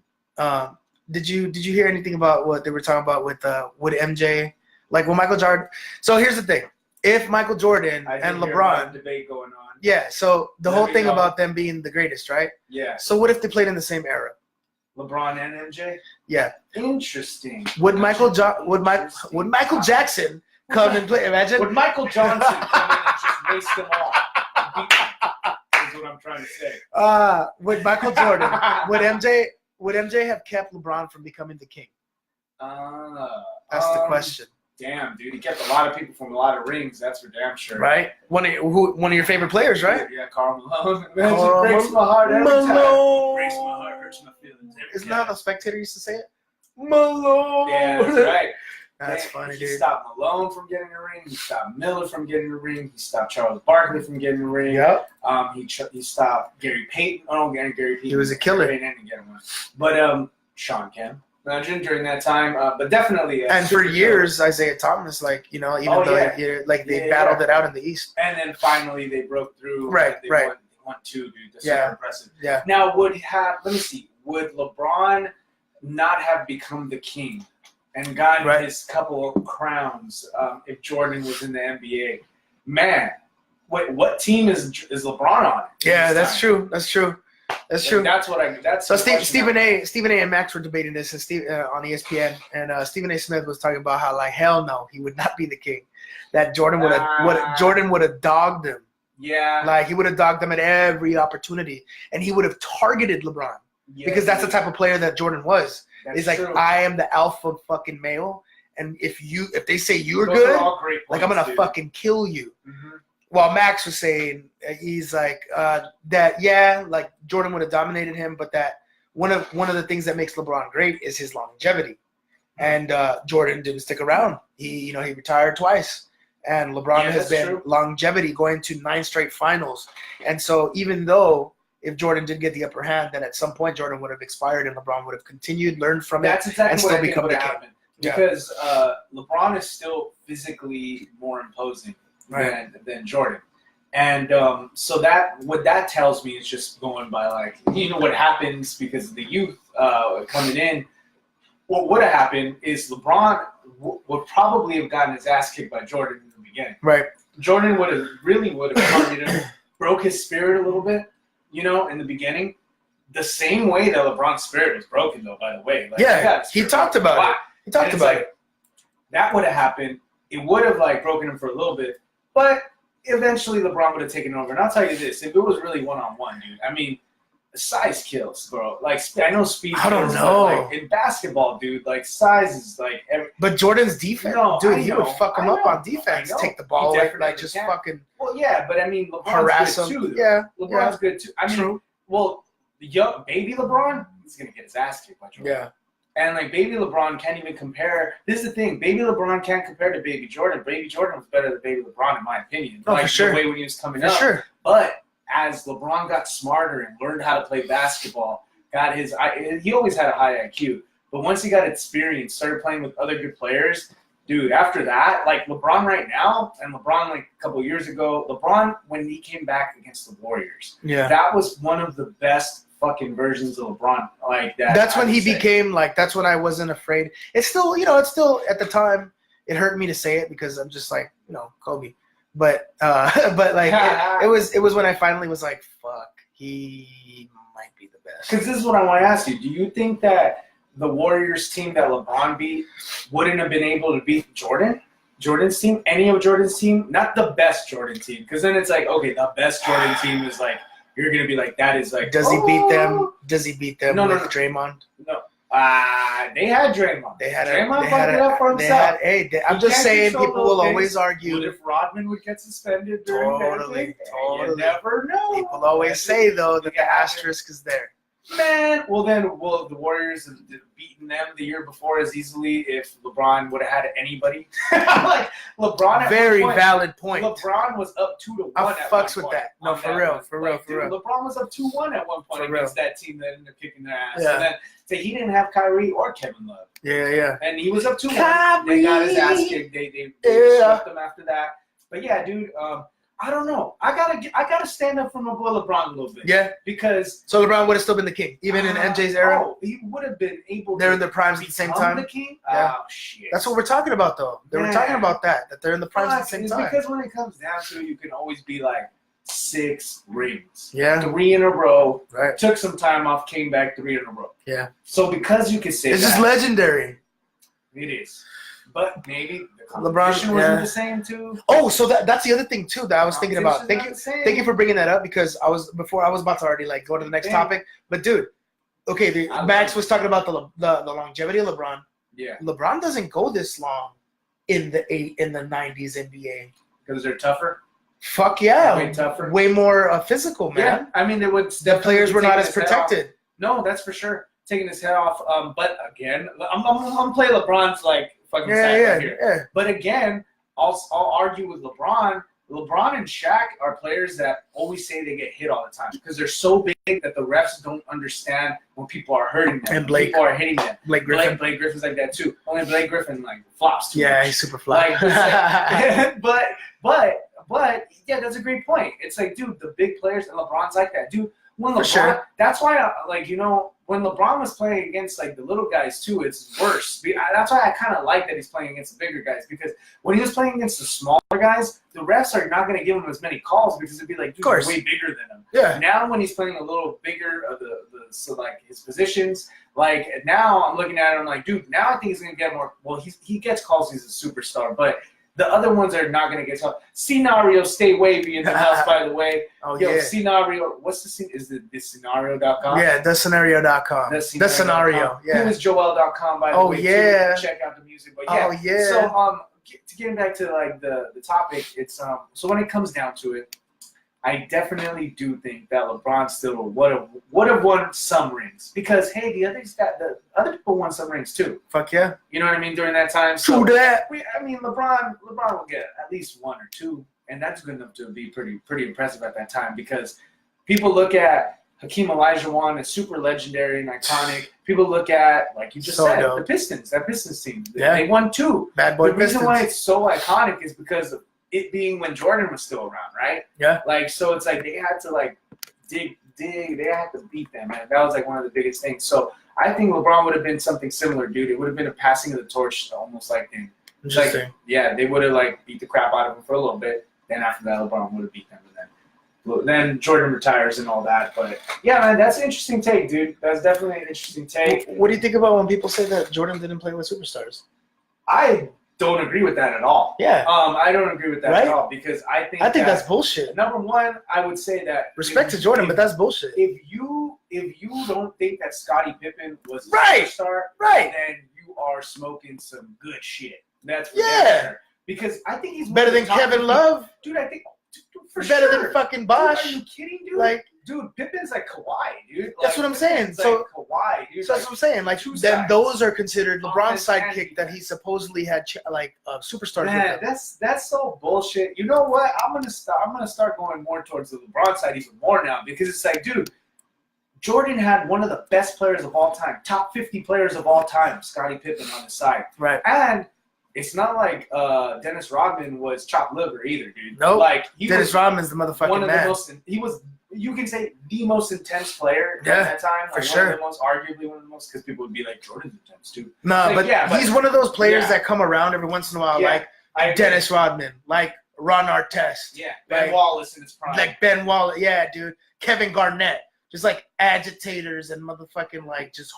Did you hear anything about what they were talking about with would MJ, like when Michael Jordan? So here's the thing: if Michael Jordan and LeBron, debate going on. yeah. So the whole thing about them being the greatest, right? Yeah. So what if they played in the same era? LeBron and MJ. Yeah. Interesting. Would Michael Jackson come and play? Imagine. Would Michael Johnson come in and just waste them all? Is what I'm trying to say. Would Michael Jordan? Would MJ have kept LeBron from becoming the king? That's the question. Damn, dude, he kept a lot of people from a lot of rings. That's for damn sure. Right? One of your favorite players, right? Yeah, Karl Malone. Man, it breaks my heart every time. Breaks my heart, hurts my feelings. Isn't that how the Spectator used to say it? Malone. Yeah, that's right. That's Man, funny, he dude. stopped Malone from getting a ring. He stopped Miller from getting a ring. He stopped Charles Barkley from getting a ring. Yep. He stopped Gary Payton. Oh, Gary Payton. He was a killer. Gary Payton didn't get one. But Sean Kemp. Imagine during that time, but definitely. And for years, Isaiah Thomas, like even though they battled it out in the East. And then finally they broke through. Right, they right. Won two, dude. That's super impressive. Yeah. Now let me see. Would LeBron not have become the king and gotten his couple of crowns if Jordan was in the NBA? Man, what team is LeBron on? Yeah, that's true. That's true. That's true. So Stephen A. and Max were debating this on ESPN, and Stephen A. Smith was talking about how like hell no, he would not be the king. That Jordan would have dogged him. Yeah. Like he would have dogged him at every opportunity, and he would have targeted LeBron because that's the type of player that Jordan was. It's like true. I am the alpha fucking male, and if they say you're good, like I'm gonna fucking kill you. Mm-hmm. While Max was saying, he's like like Jordan would have dominated him, but that one of the things that makes LeBron great is his longevity, and Jordan didn't stick around. He retired twice, and LeBron has been longevity going to 9 straight finals, and so even though if Jordan did get the upper hand, then at some point Jordan would have expired and LeBron would have continued, learned from it, and still become the king. Because LeBron is still physically more imposing. Than Jordan, and so what that tells me is just going by like what happens because of the youth coming in. What would have happened is LeBron would probably have gotten his ass kicked by Jordan in the beginning. Right. Jordan would have targeted him, broke his spirit a little bit, in the beginning. The same way that LeBron's spirit was broken, though. By the way, he talked about it. He talked about it. That would have happened. It would have broken him for a little bit. But eventually LeBron would have taken over. And I'll tell you this, if it was really one-on-one, dude, I mean, size kills, bro. Like, I know speed kills. I don't know. But, in basketball, dude, size is But Jordan's defense, he would fuck him up on defense. Take the ball away, just fucking. Well, yeah, but I mean, LeBron's harass good him. too. Yeah. LeBron's good too. I mean, true. Well, the young baby LeBron, he's going to get his ass kicked by Jordan. Yeah. And baby LeBron can't even compare. This is the thing: baby LeBron can't compare to baby Jordan. Baby Jordan was better than baby LeBron, in my opinion. For sure. The way when he was coming for up. Sure. But as LeBron got smarter and learned how to play basketball, he always had a high IQ. But once he got experience, started playing with other good players, dude. After that, LeBron right now, and LeBron a couple years ago, LeBron when he came back against the Warriors, that was one of the best fucking versions of LeBron that. That's when he became that's when I wasn't afraid. It's still, it's still at the time it hurt me to say it because I'm just Kobe. But it was when I finally was like, fuck, he might be the best. Because this is what I want to ask you. Do you think that the Warriors team that LeBron beat wouldn't have been able to beat Jordan's team? Any of Jordan's team? Not the best Jordan team. Because then it's okay, the best Jordan team is you're gonna be that is Does he beat them? Does he beat them with Draymond? No. They had Draymond. Draymond fucked it up for himself. I'm just saying, people will always argue. What if Rodman would get suspended during Totally. You never know. People always say though that the asterisk is there. Man, well then, the Warriors have beaten them the year before as easily if LeBron would have had anybody. LeBron. Very valid point. LeBron was up 2-1. I fucks with that. No, for real. LeBron was up 2-1 at one point against that team that ended up kicking their ass. Yeah. And then he didn't have Kyrie or Kevin Love. Yeah. And he was up 2-1. They got his ass kicked. They swept them after that. But yeah, dude. I don't know. I gotta stand up for my boy LeBron a little bit. Yeah. Because So LeBron would have still been the king, even in MJ's era. Oh, he would have been able. They're to in their primes at the same become time. The king. Yeah. Oh shit. That's what we're talking about, though. They were talking about that they're in the primes at the same It's time. because when it comes down to it, you can always be like 6 rings. Yeah. 3 in a row. Right. Took some time off, came back 3 in a row. Yeah. So because you can say It's that, just legendary. it is. But maybe the LeBron competition wasn't the same too. Oh, so that's the other thing too that I was thinking about. Thank you, Competition's not the same. thank you for bringing that up because I was about to already like go to the next topic. But dude, okay, Max was talking about the longevity of LeBron. Yeah. LeBron doesn't go this long in the 90s NBA Because they're tougher. Fuck yeah, Way tougher. way more physical, man. Yeah. I mean, they would. The players were not as protected. No, that's for sure. Taking his head off. But again, I'm playing LeBron's like fucking side right here. Yeah. But again, I'll argue with LeBron. LeBron and Shaq are players that always say they get hit all the time because they're so big that the refs don't understand when people are hurting them. And Blake. People are hitting them. Blake Griffin. Blake Griffin's like that too. Only Blake Griffin like flops too Yeah, much. he's super fly. Like, but yeah, that's a great point. It's like, dude, the big players and LeBron's like that, dude. When LeBron, sure. That's why, when LeBron was playing against like the little guys too, it's worse. That's why I kind of like that he's playing against the bigger guys because when he was playing against the smaller guys, the refs are not going to give him as many calls because it'd be like, dude, you're way bigger than him. Yeah. Now when he's playing a little bigger of so like his positions, like now I'm looking at him like, dude, now I think he's going to get more. Well, he gets calls. He's a superstar, but. The other ones are not going to get tough. Nario, stay wavy in the house, by the way. Oh, Yo, yeah. Nario, what's the scene? Is it thescenario.com? Yeah, thescenario.com. The scenario. Yeah. He was Joel.com, by the way. Yeah. Too. Check out the music. But yeah. Oh, yeah. So, getting back to like the topic, it's so when it comes down to it, I definitely do think that LeBron still would have won some rings because hey, the other people won some rings too. Fuck yeah. You know what I mean during that time. So True that. LeBron will get at least 1 or 2, and that's good enough to be pretty impressive at that time because people look at Hakeem Olajuwon as super legendary and iconic. People look at like you just said the Pistons, that Pistons team. Yeah. They won 2. Bad boy The reason Pistons. why it's so iconic is because of it being when Jordan was still around, right? Yeah. Like, so it's like they had to like dig. They had to beat them, man. That was like one of the biggest things. So I think LeBron would have been something similar, dude. It would have been a passing of the torch, almost like thing. Interesting. Like, yeah, they would have like beat the crap out of him for a little bit. Then after that, LeBron would have beat them, and then Jordan retires and all that. But yeah, man, that's an interesting take, dude. That's definitely an interesting take. What do you think about when people say that Jordan didn't play with superstars? I don't agree with that at all. Yeah. I don't agree with that at all because I think that's bullshit. Number one, I would say that respect to Jordan, but that's bullshit. If you don't think that Scottie Pippen was a superstar, then you are smoking some good shit. That's sure. Because I think he's better than Kevin Love. Dude, I think for better sure. than fucking Bosh. Dude, are you kidding, dude? Like, dude, Pippen's like Kawhi, dude. That's what I'm saying. So Kawhi, dude. So that's what I'm saying. Like, then those are considered LeBron's sidekick that he supposedly had superstars. Man, that's so bullshit. You know what? I'm gonna start going more towards the LeBron side even more now because it's like, dude, Jordan had one of the best players of all time, top 50 players of all time, Scottie Pippen on his side, right? And it's not like Dennis Rodman was chopped liver either, dude. Nope. Like Dennis Rodman's the motherfucking one of man. the most. He was, you can say, the most intense player at that time. Like for sure. Arguably one of the most, because people would be like, Jordan's intense too. No, but he's one of those players that come around every once in a while, like Dennis Rodman, like Ron Artest. Yeah, Ben Wallace in his prime. Like Ben Wallace, yeah, dude. Kevin Garnett. Just like agitators and motherfucking like just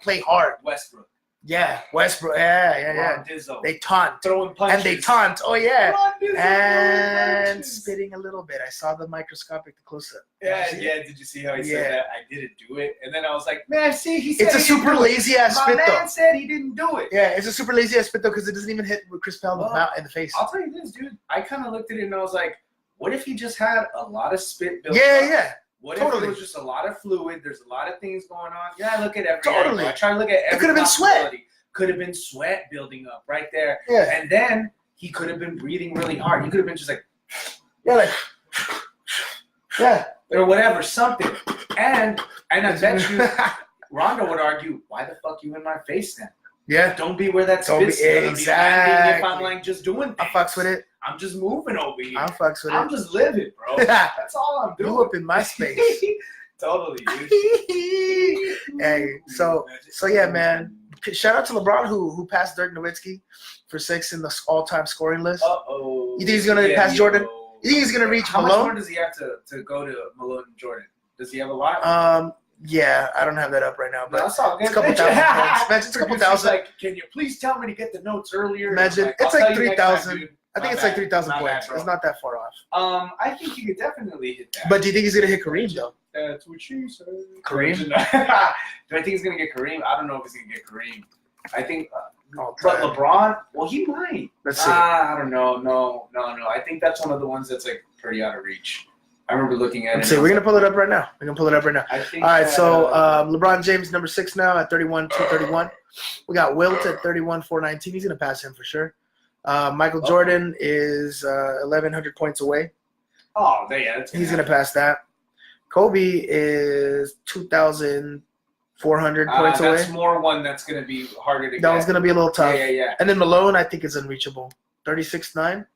play hard. Westbrook. Yeah, Westbrook. Yeah. They taunt. Throwing punches. And they taunt. Oh, yeah. And spitting a little bit. I saw the microscopic close-up. Yeah. Did you see how he said that? I didn't do it. And then I was like, man, see, he said it's a super lazy-ass spit, though. My man said he didn't do it. Yeah, it's a super lazy-ass spit, though, because it doesn't even hit Chris Paul in the face. I'll tell you this, dude. I kind of looked at it and I was like, what if he just had a lot of spit built up? Yeah. What if it was just a lot of fluid? There's a lot of things going on. Yeah, I look at every angle. I try to look at every. It could have been sweat. Could have been sweat building up right there. Yeah. And then he could have been breathing really hard. He could have been just like. Yeah. Or whatever, something. And I bet you, Rondo would argue, why the fuck you in my face then? Yeah. Don't be where that spit's exactly. if I'm like just doing things. I fucks with it. I'm just moving over here. I'm fucks with I'm it. just living, bro. That's all I'm doing. You up in my space. Totally, dude. Hey, so yeah, man. Shout out to LeBron who passed Dirk Nowitzki for 6th in the all-time scoring list. Uh-oh. You think he's gonna pass Jordan? You think he's gonna reach How Malone? much more does he have to go to Malone and Jordan? Does he have a lot? Yeah, I don't have that up right now, but That's all good. it's a couple thousand points. Imagine it's a couple Producer's thousand. like, can you please tell me to get the notes earlier? Imagine Like, it's I'll like tell you next time, 3,000. dude. I think My it's like bad. 3,000 My points. bad, bro. It's not that far off. I think he could definitely hit that. But do you think he's gonna hit Kareem though? That's what she said. Kareem? Do I think he's gonna get Kareem? I don't know if he's gonna get Kareem. I think, Oh, but God. LeBron, well, he might. Let's see. I don't know. No. I think that's one of the ones that's like pretty out of reach. I remember looking at Let's it. see. We're gonna pull it up right now. I think All right, that, so LeBron James number 6 now at 31,231. We got Wilt at 31,419. He's gonna pass him for sure. Michael Jordan is 1,100 points away. oh, yeah, that's He's gonna pass that. Kobe is 2,400 points away. That's more one that's gonna be harder to get. That one's gonna be a little tough. Yeah. And then Malone, I think, is unreachable. 36.9.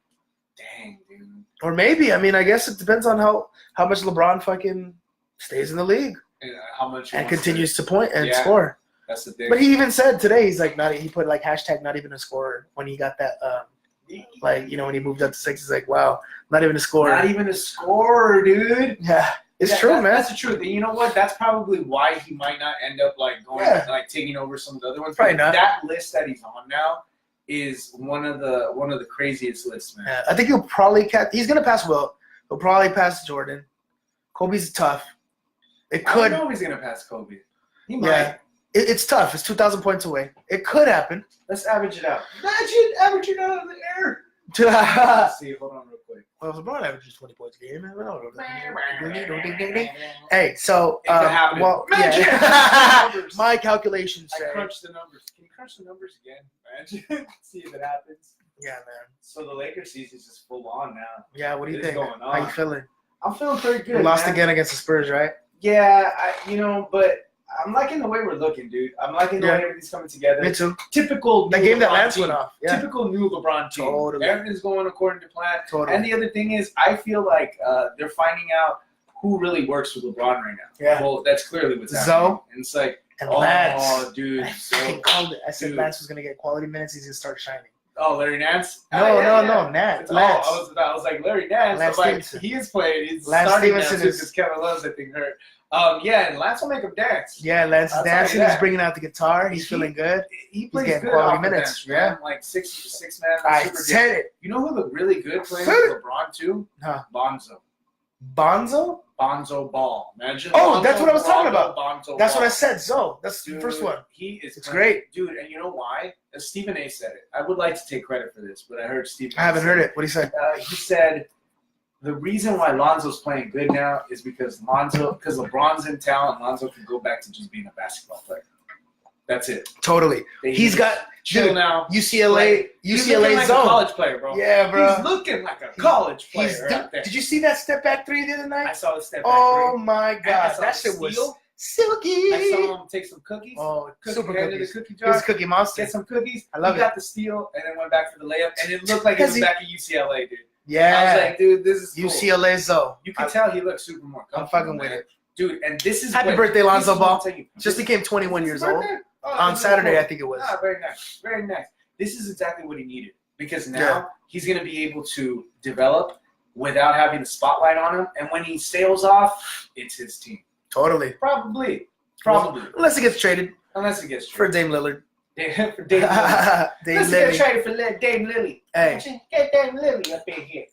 Dang, dude. Or maybe. I mean, I guess it depends on how much LeBron fucking stays in the league And how much he and wants continues to point and Yeah. score. That's the thing. But he even said today, he's like, he put like hashtag not even a scorer when he got that, like, when he moved up to 6, he's like, wow, not even a scorer. Not even a scorer, dude. Yeah, it's Yeah, true, man. That's the truth. And you know what? That's probably why he might not end up like going like taking over some of the other ones. Probably But not. That list that he's on now is one of the craziest lists, man. Yeah, I think he'll probably he's gonna pass Wilt. He'll probably pass Jordan. Kobe's tough. It I could. don't know if he's gonna pass Kobe. He might. Yeah, it's tough. It's 2,000 points away. It could happen. Let's average it out. Imagine averaging it out of the air. Well, Let's see. Hold on real quick. LeBron averages 20 points a game. Hey, so It could happen. Imagine. Numbers. my calculations I say, crunched the numbers. Can you crunch the numbers again? Imagine. See if it happens. yeah, man. So the Lakers season is just full on now. Yeah, what do you What is think? going How you on? feeling? I'm feeling pretty good. We lost man. again against the Spurs, right? Yeah, but I'm liking the way we're looking, dude. I'm liking the way everything's coming together. Me too. Typical. That new game that LeBron Lance team. went off. Yeah, Typical new LeBron team. Totally. Everything's going according to plan. totally. And the other thing is, I feel like they're finding out who really works with LeBron right now. Yeah. Well, that's clearly what's Zoe. happening. And it's like, And Lance. dude. I fucking called it. I said Dude. Lance was going to get quality minutes. He's going to start shining. Oh, Larry Nance? No, Yeah. Nance. Oh, Lance. I was like, Larry Nance. Lance I'm like, Stevenson. he is playing. He's Lance starting now Stevenson too is- because Kevin Love's, I think, hurt. Yeah, and Lance will make him dance. Yeah, Lance is I'll tell you dancing. that. He's bringing out the guitar. He's feeling good. He plays getting good quality off the minutes, bench, man. Like six man. I super said good. it. You know who looked really good playing Said with LeBron too? Huh. Bonzo. Bonzo? Bonzo Ball. Imagine. Oh, Bonzo, that's what I was talking Bravo, about. Bonzo That's Ball. what I said. Zoe. That's Dude, the first one. He is. It's playing- great. dude. And you know why? Stephen A. said it. I would like to take credit for this, but I heard Stephen. I haven't heard it. What do you say? He said the reason why Lonzo's playing good now is because LeBron's in town, and Lonzo can go back to just being a basketball player. That's it. Totally. He's got chill dude, now. UCLA. He's looking like Zone. a college player, bro. Yeah, bro. He's looking like a college player out there. Did you see that step back 3 the other night? I saw the step back. Oh three. my And I god, saw that the shit was steal. silky. I saw him take some cookies. Oh, super Head to the cookies. cookie He was jar. a cookie monster. Get some cookies. I love he it. got the steal and then went back for the layup, and it looked like he was Because back at UCLA, dude. I Yeah, was like, dude, this is cool. UCLA Zoe. You can tell he looks super more I'm comfortable. fucking with man. it. Dude, and this is Happy what- birthday, Lonzo this is what I'm Ball. telling you. Just became 21 years old Oh, on this is Saturday, cool. I think it was. Ah, very nice. Very nice. This is exactly what he needed because now he's going to be able to develop without having the spotlight on him. And when he sails off, it's his team. Totally. Probably. Unless he gets traded Unless he gets for traded. Dame Lillard. For Dame Lillard. Dame Let's get Lillard. traded for Dame Lillard. Hey. Get Dame Lillard up in here.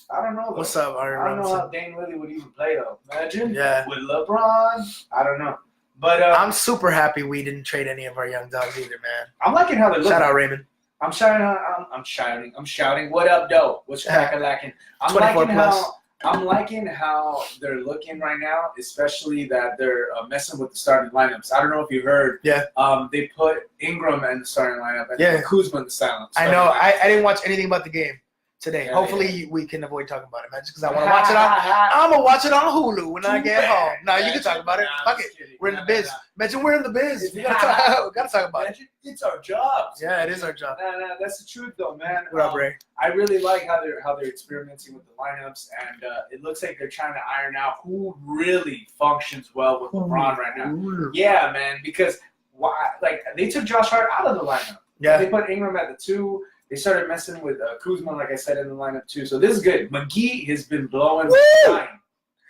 I don't know. Though. What's up, Aaron I don't know how Robinson? Dame Lillard would even play though. Imagine Yeah. with LeBron. I don't know. But I'm super happy we didn't trade any of our young dogs either, man. I'm liking how they're looking. Shout out Raymond. I'm shouting. I'm shouting. What up, doe? What's crackin'? I'm 24 liking plus. how I'm liking how they're looking right now, especially that they're messing with the starting lineups. I don't know if you heard. Yeah. They put Ingram in the starting lineup and Yeah. Kuzma in the starting lineup. I know. I didn't watch anything about the game. today. Yeah, Hopefully we can avoid talking about it, man, just because I want to watch it I'm gonna watch it on Hulu when I get home. No, you can talk about it. Fuck it. We're in the biz. Imagine we're in the biz. We gotta talk about it. It's our job. Yeah, it is our job. Nah, that's the truth though, man. What up, Ray? I really like how they're experimenting with the lineups, and it looks like they're trying to iron out who really functions well with LeBron right now. Yeah, man, because why? Like they took Josh Hart out of the lineup. Yeah. They put Ingram at the 2. They started messing with Kuzma, like I said, in the lineup too. So this is good. McGee has been blowing time.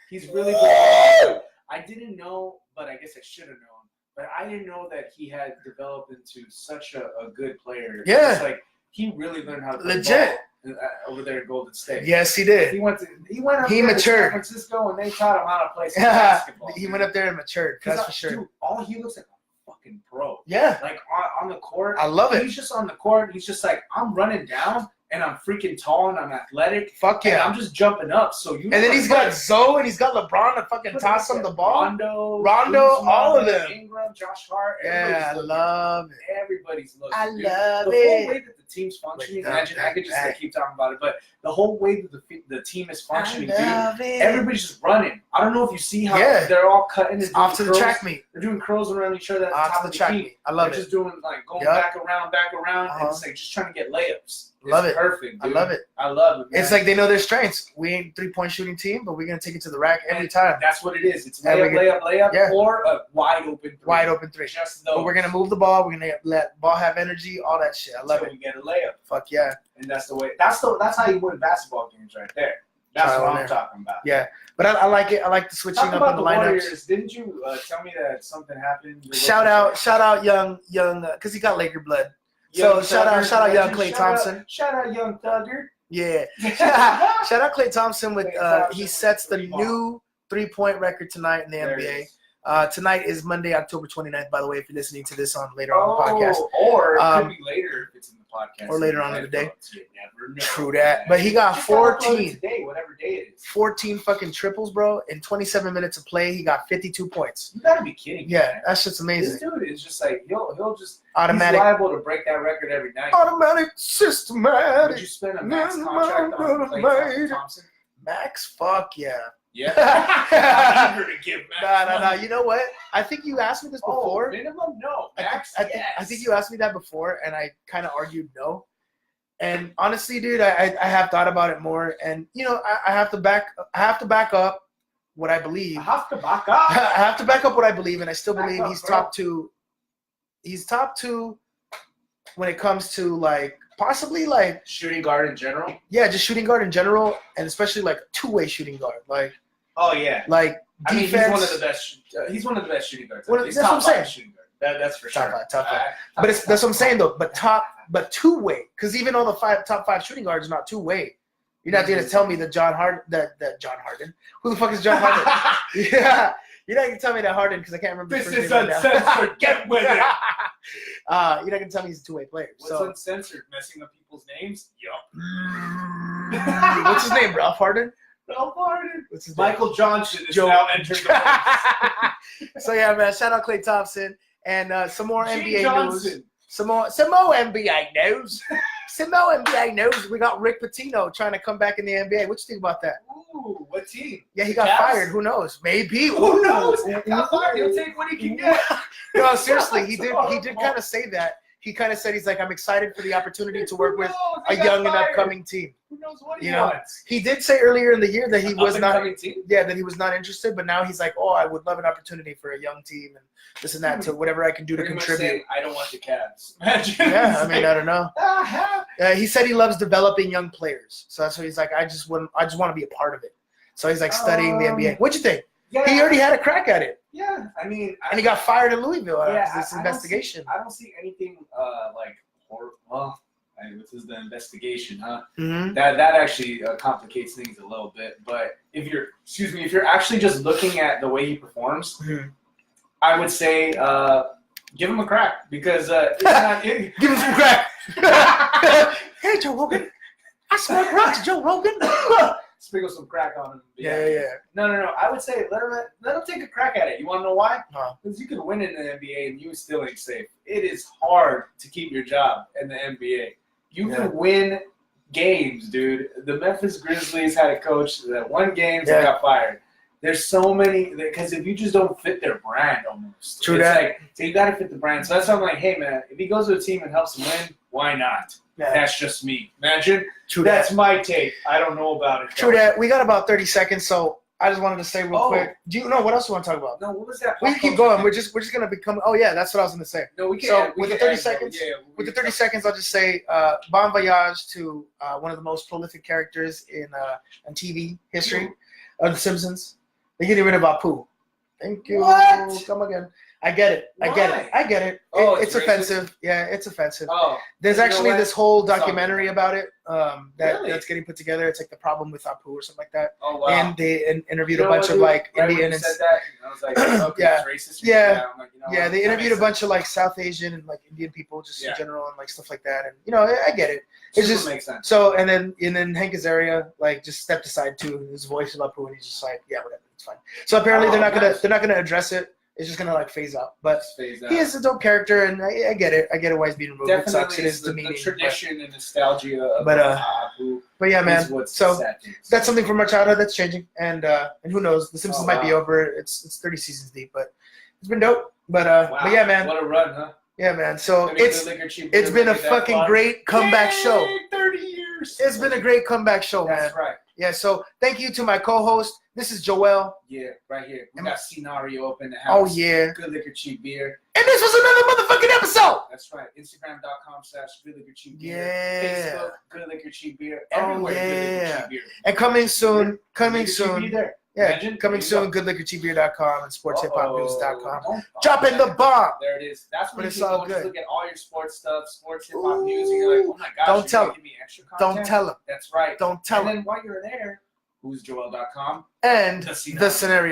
He's really good. I didn't know, but I guess I should have known. But I didn't know that he had developed into such a good player. Yeah. It's like he really learned how to play Legit. ball over there at Golden State. Yes, he did. He went up He there matured. to San Francisco, and they taught him how to play some basketball. He went up there and matured. That's for sure. Dude, all he looks like a fucking pro. Yeah. Like on the court. I love it. He's just on the court. He's just like, I'm running down, and I'm freaking tall, and I'm athletic. Fuck And yeah. I'm just jumping up. So you. And then he's got Zoe and he's got LeBron to fucking toss him the ball. Rondo, Kuzma, all of them. Ingram, Josh Hart. Yeah, I love it. Everybody's looking. I dude. love the it. whole way that the team's functioning. Wait, Imagine I could just that. keep talking about it, but the whole way that the team is functioning, dude. love it. Everybody's just running. I don't know if you see how Yeah. they're all cutting and It's doing off to the curls. track meet. They're doing curls around each other at the Off top to of the the track key. meet. I love They're it. just doing like going Yup. back around, and it's like just trying to get layups. Love It's it. perfect, I dude. love it. I love it, man. It's like they know their strengths. We ain't 3-point shooting team, but we're gonna take it to the rack every time. That's what it is. It's Every layup, Yeah. or a wide open 3. Wide open 3. Just those. But we're gonna move the ball. We're gonna let ball have energy. All that shit. I love Until it. we get a layup, Fuck yeah. and that's the way. That's how you win basketball games, right there. That's Trial what and I'm error. talking about. Yeah. But I like it. I like the switching Talk up about in the the lineups. Warriors. Didn't you tell me that something happened? Shout out, young, because he got Laker blood. So shout out, young Klay Thompson. Shout out, young Thugger. Yeah. Shout out Klay Thompson with Klay Thompson he sets the pretty new 3-point record tonight in the There it NBA. is. Tonight is Monday, October 29th, by the way, if you're listening to this on later on the podcast. Or it could be later if it's in the podcast. Or later on in the day. You never know. True that. But he got Just gotta upload it 14. today, whatever day it is. 14 fucking triples, bro. In 27 minutes of play, he got 52 points. You gotta be kidding me. Yeah, man. that shit's This amazing. dude is just like he'll just Automatic. He's liable to break that record every night. Automatic, Would systematic. you spend a max contract on Klay Thompson? Max, fuck yeah. Yeah. I'm eager to give Max No. money. You know what? I think you asked me this before. Oh, minimum? No. Max, I yes. think you asked me that before, and I kind of argued no. And honestly, dude, I have thought about it more, and I have to back up what I believe. I have to back I up. have to back up what I believe, and I still Back believe up, he's bro. top 2. He's top 2 when it comes to like possibly like Shooting guard in general. yeah, just shooting guard in general, and especially like two-way shooting guard, like Oh yeah. I mean, defense. he's one of the best. He's one of the best shooting guards. Well, He's that's top what I'm saying. 5 shooting guard. That's for Top sure. five, top five. But that's what I'm saying though. But two-way, because even all the top 5 shooting guards are not two-way. You're not going to tell me that John Harden. Who the fuck is John Harden? Yeah, you're not going to tell me that Harden because I can't remember. This his is first name right now. uncensored. Get with it. You're not going to tell me he's a two-way player. What's So uncensored? Messing up people's names? Yup. what's his name? Ralph Harden. Ralph Harden. What's his name? Michael Johnson is Joe. now entered the race. So yeah, man. Shout out Klay Thompson and some more Gene NBA news. Johnson. Some more NBA news. Some more NBA news. We got Rick Pitino trying to come back in the NBA. What you think about that? Ooh, what team? Yeah, he The got Cavs? fired. Who knows? Maybe. Who knows? He got fired. He'll take what he can get. No, seriously, he did Oh, kind of say that. He kind of said he's like, I'm excited for the opportunity to work with He a got young and fired. upcoming team. Who knows what he You know, wants? He did say earlier in the year that he was not. Up-and-coming team? Yeah, that he was not interested, but now he's like, oh, I would love an opportunity for a young team and this and that to whatever I can do to Pretty much contribute. saying, I don't want the Cavs. Imagine. Yeah, I mean, I don't know. Ah, He said he loves developing young players, so that's what he's like. I just want to be a part of it. So he's like studying the NBA. What'd you think? yeah, He already had a crack at it, Yeah, I mean, and he got fired in Louisville after this I investigation. I don't see anything like horrible. Well, this is the investigation, huh? Mm-hmm. That actually complicates things a little bit. But if you're actually just looking at the way he performs, Mhm. I would say give him a crack because it's not. Give him some crack. Hey, Joe Rogan. I smoke rocks, Joe Rogan. Sprinkle some crack on him. Yeah. No. I would say let him take a crack at it. You want to know why? Huh. Because you can win in the NBA and you still ain't safe. It is hard to keep your job in the NBA. You Yeah. can win games, dude. The Memphis Grizzlies had a coach that won games and got fired. There's so many, because if you just don't fit their brand almost. True it's that. like, so you got to fit the brand. So that's why I'm like, hey, man, if he goes to a team and helps them win, why not? Yeah. That's just me. Imagine. True That's that. my take. I don't know about it. True that. We got about 30 seconds, so I just wanted to say real quick. Do you know what else you want to talk about? No, what was that? We can keep going. We're just gonna become. Oh yeah, that's what I was gonna say. No, we can. So we with the can 30 end, seconds, with the 30 seconds, I'll just say bon voyage to one of the most prolific characters in TV history of The Simpsons. They're getting rid of Apu. Thank you. What? Come again. I get it. I get it. Oh, it's it's offensive. Yeah, it's offensive. Oh, There's you know actually what? this whole documentary about it Really? that's getting put together. It's like the problem with Apu or something like that. oh wow. And they interviewed You know a bunch what, of dude? like Right when Indian you and said that, I was like, okay, Yeah. it's racist. Yeah. I'm like, you know yeah, what? they That interviewed makes a bunch of like South Asian and like Indian people just Yeah. in general and like stuff like that. And you know, I get it. It's Super just makes sense. so and then Hank Azaria like just stepped aside too. His voice of Apu and he's just like, yeah, whatever, it's fine. So apparently they're not gonna address it. It's just gonna like phase out. But Phase out. he is a dope character and I get it. I get it why he's being removed. It sucks. Definitely It is the demeaning. tradition and nostalgia of But, Apu But yeah, man. is what's So sad thing. that's something from our childhood that's changing, and who knows? The Simpsons Oh, might be wow. over. It's 30 seasons deep, but it's been dope. But Wow. but yeah, man. What a run, huh? Yeah, man. So Maybe it's Good Liquor, Cheap it's Beer been a made that fucking fun. great comeback Yay, show. 30 years. It's been a great comeback show, man. That's right. Yeah. So thank you to my co-host. This is Joel. Yeah, right here. We got Nario up in the Oh house. yeah. Good Liquor, Cheap Beer. And this was another motherfucking episode. That's right. Instagram.com/Good Liquor, Cheap Beer. Yeah. Facebook, Good Liquor, Cheap Beer. Oh, Everywhere, Good Liquor, yeah. Cheap Beer. And coming soon. Good Coming Liquor, Cheap Beer soon. there. Yeah. Imagine. Coming There you soon. Goodliquorcheapbeer.com and sportshiphopnews.com. Don't- Dropping the bomb. There it is. That's But when you it's can all go and just good. look at all your sports stuff, sports, hip hop news, and you're like, oh my gosh, Don't you're tell gonna give me extra content. Don't tell him. That's right. Don't tell And him. then while you're there, who's Joel.com? And The Scenario.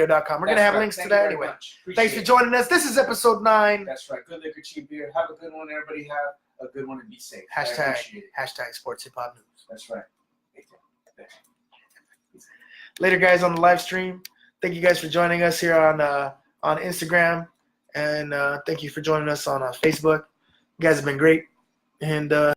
thescenario.com. We're going to have links to that anyway. Thanks for joining us. This is episode 9. That's right. Good Liquor, Cheap Beer. Have a good one, everybody. Have a good one and be safe. I Hashtag appreciate it. sports hip hop news. That's right. Later, guys, on the live stream. Thank you guys for joining us here on Instagram. And thank you for joining us on Facebook. You guys have been great. And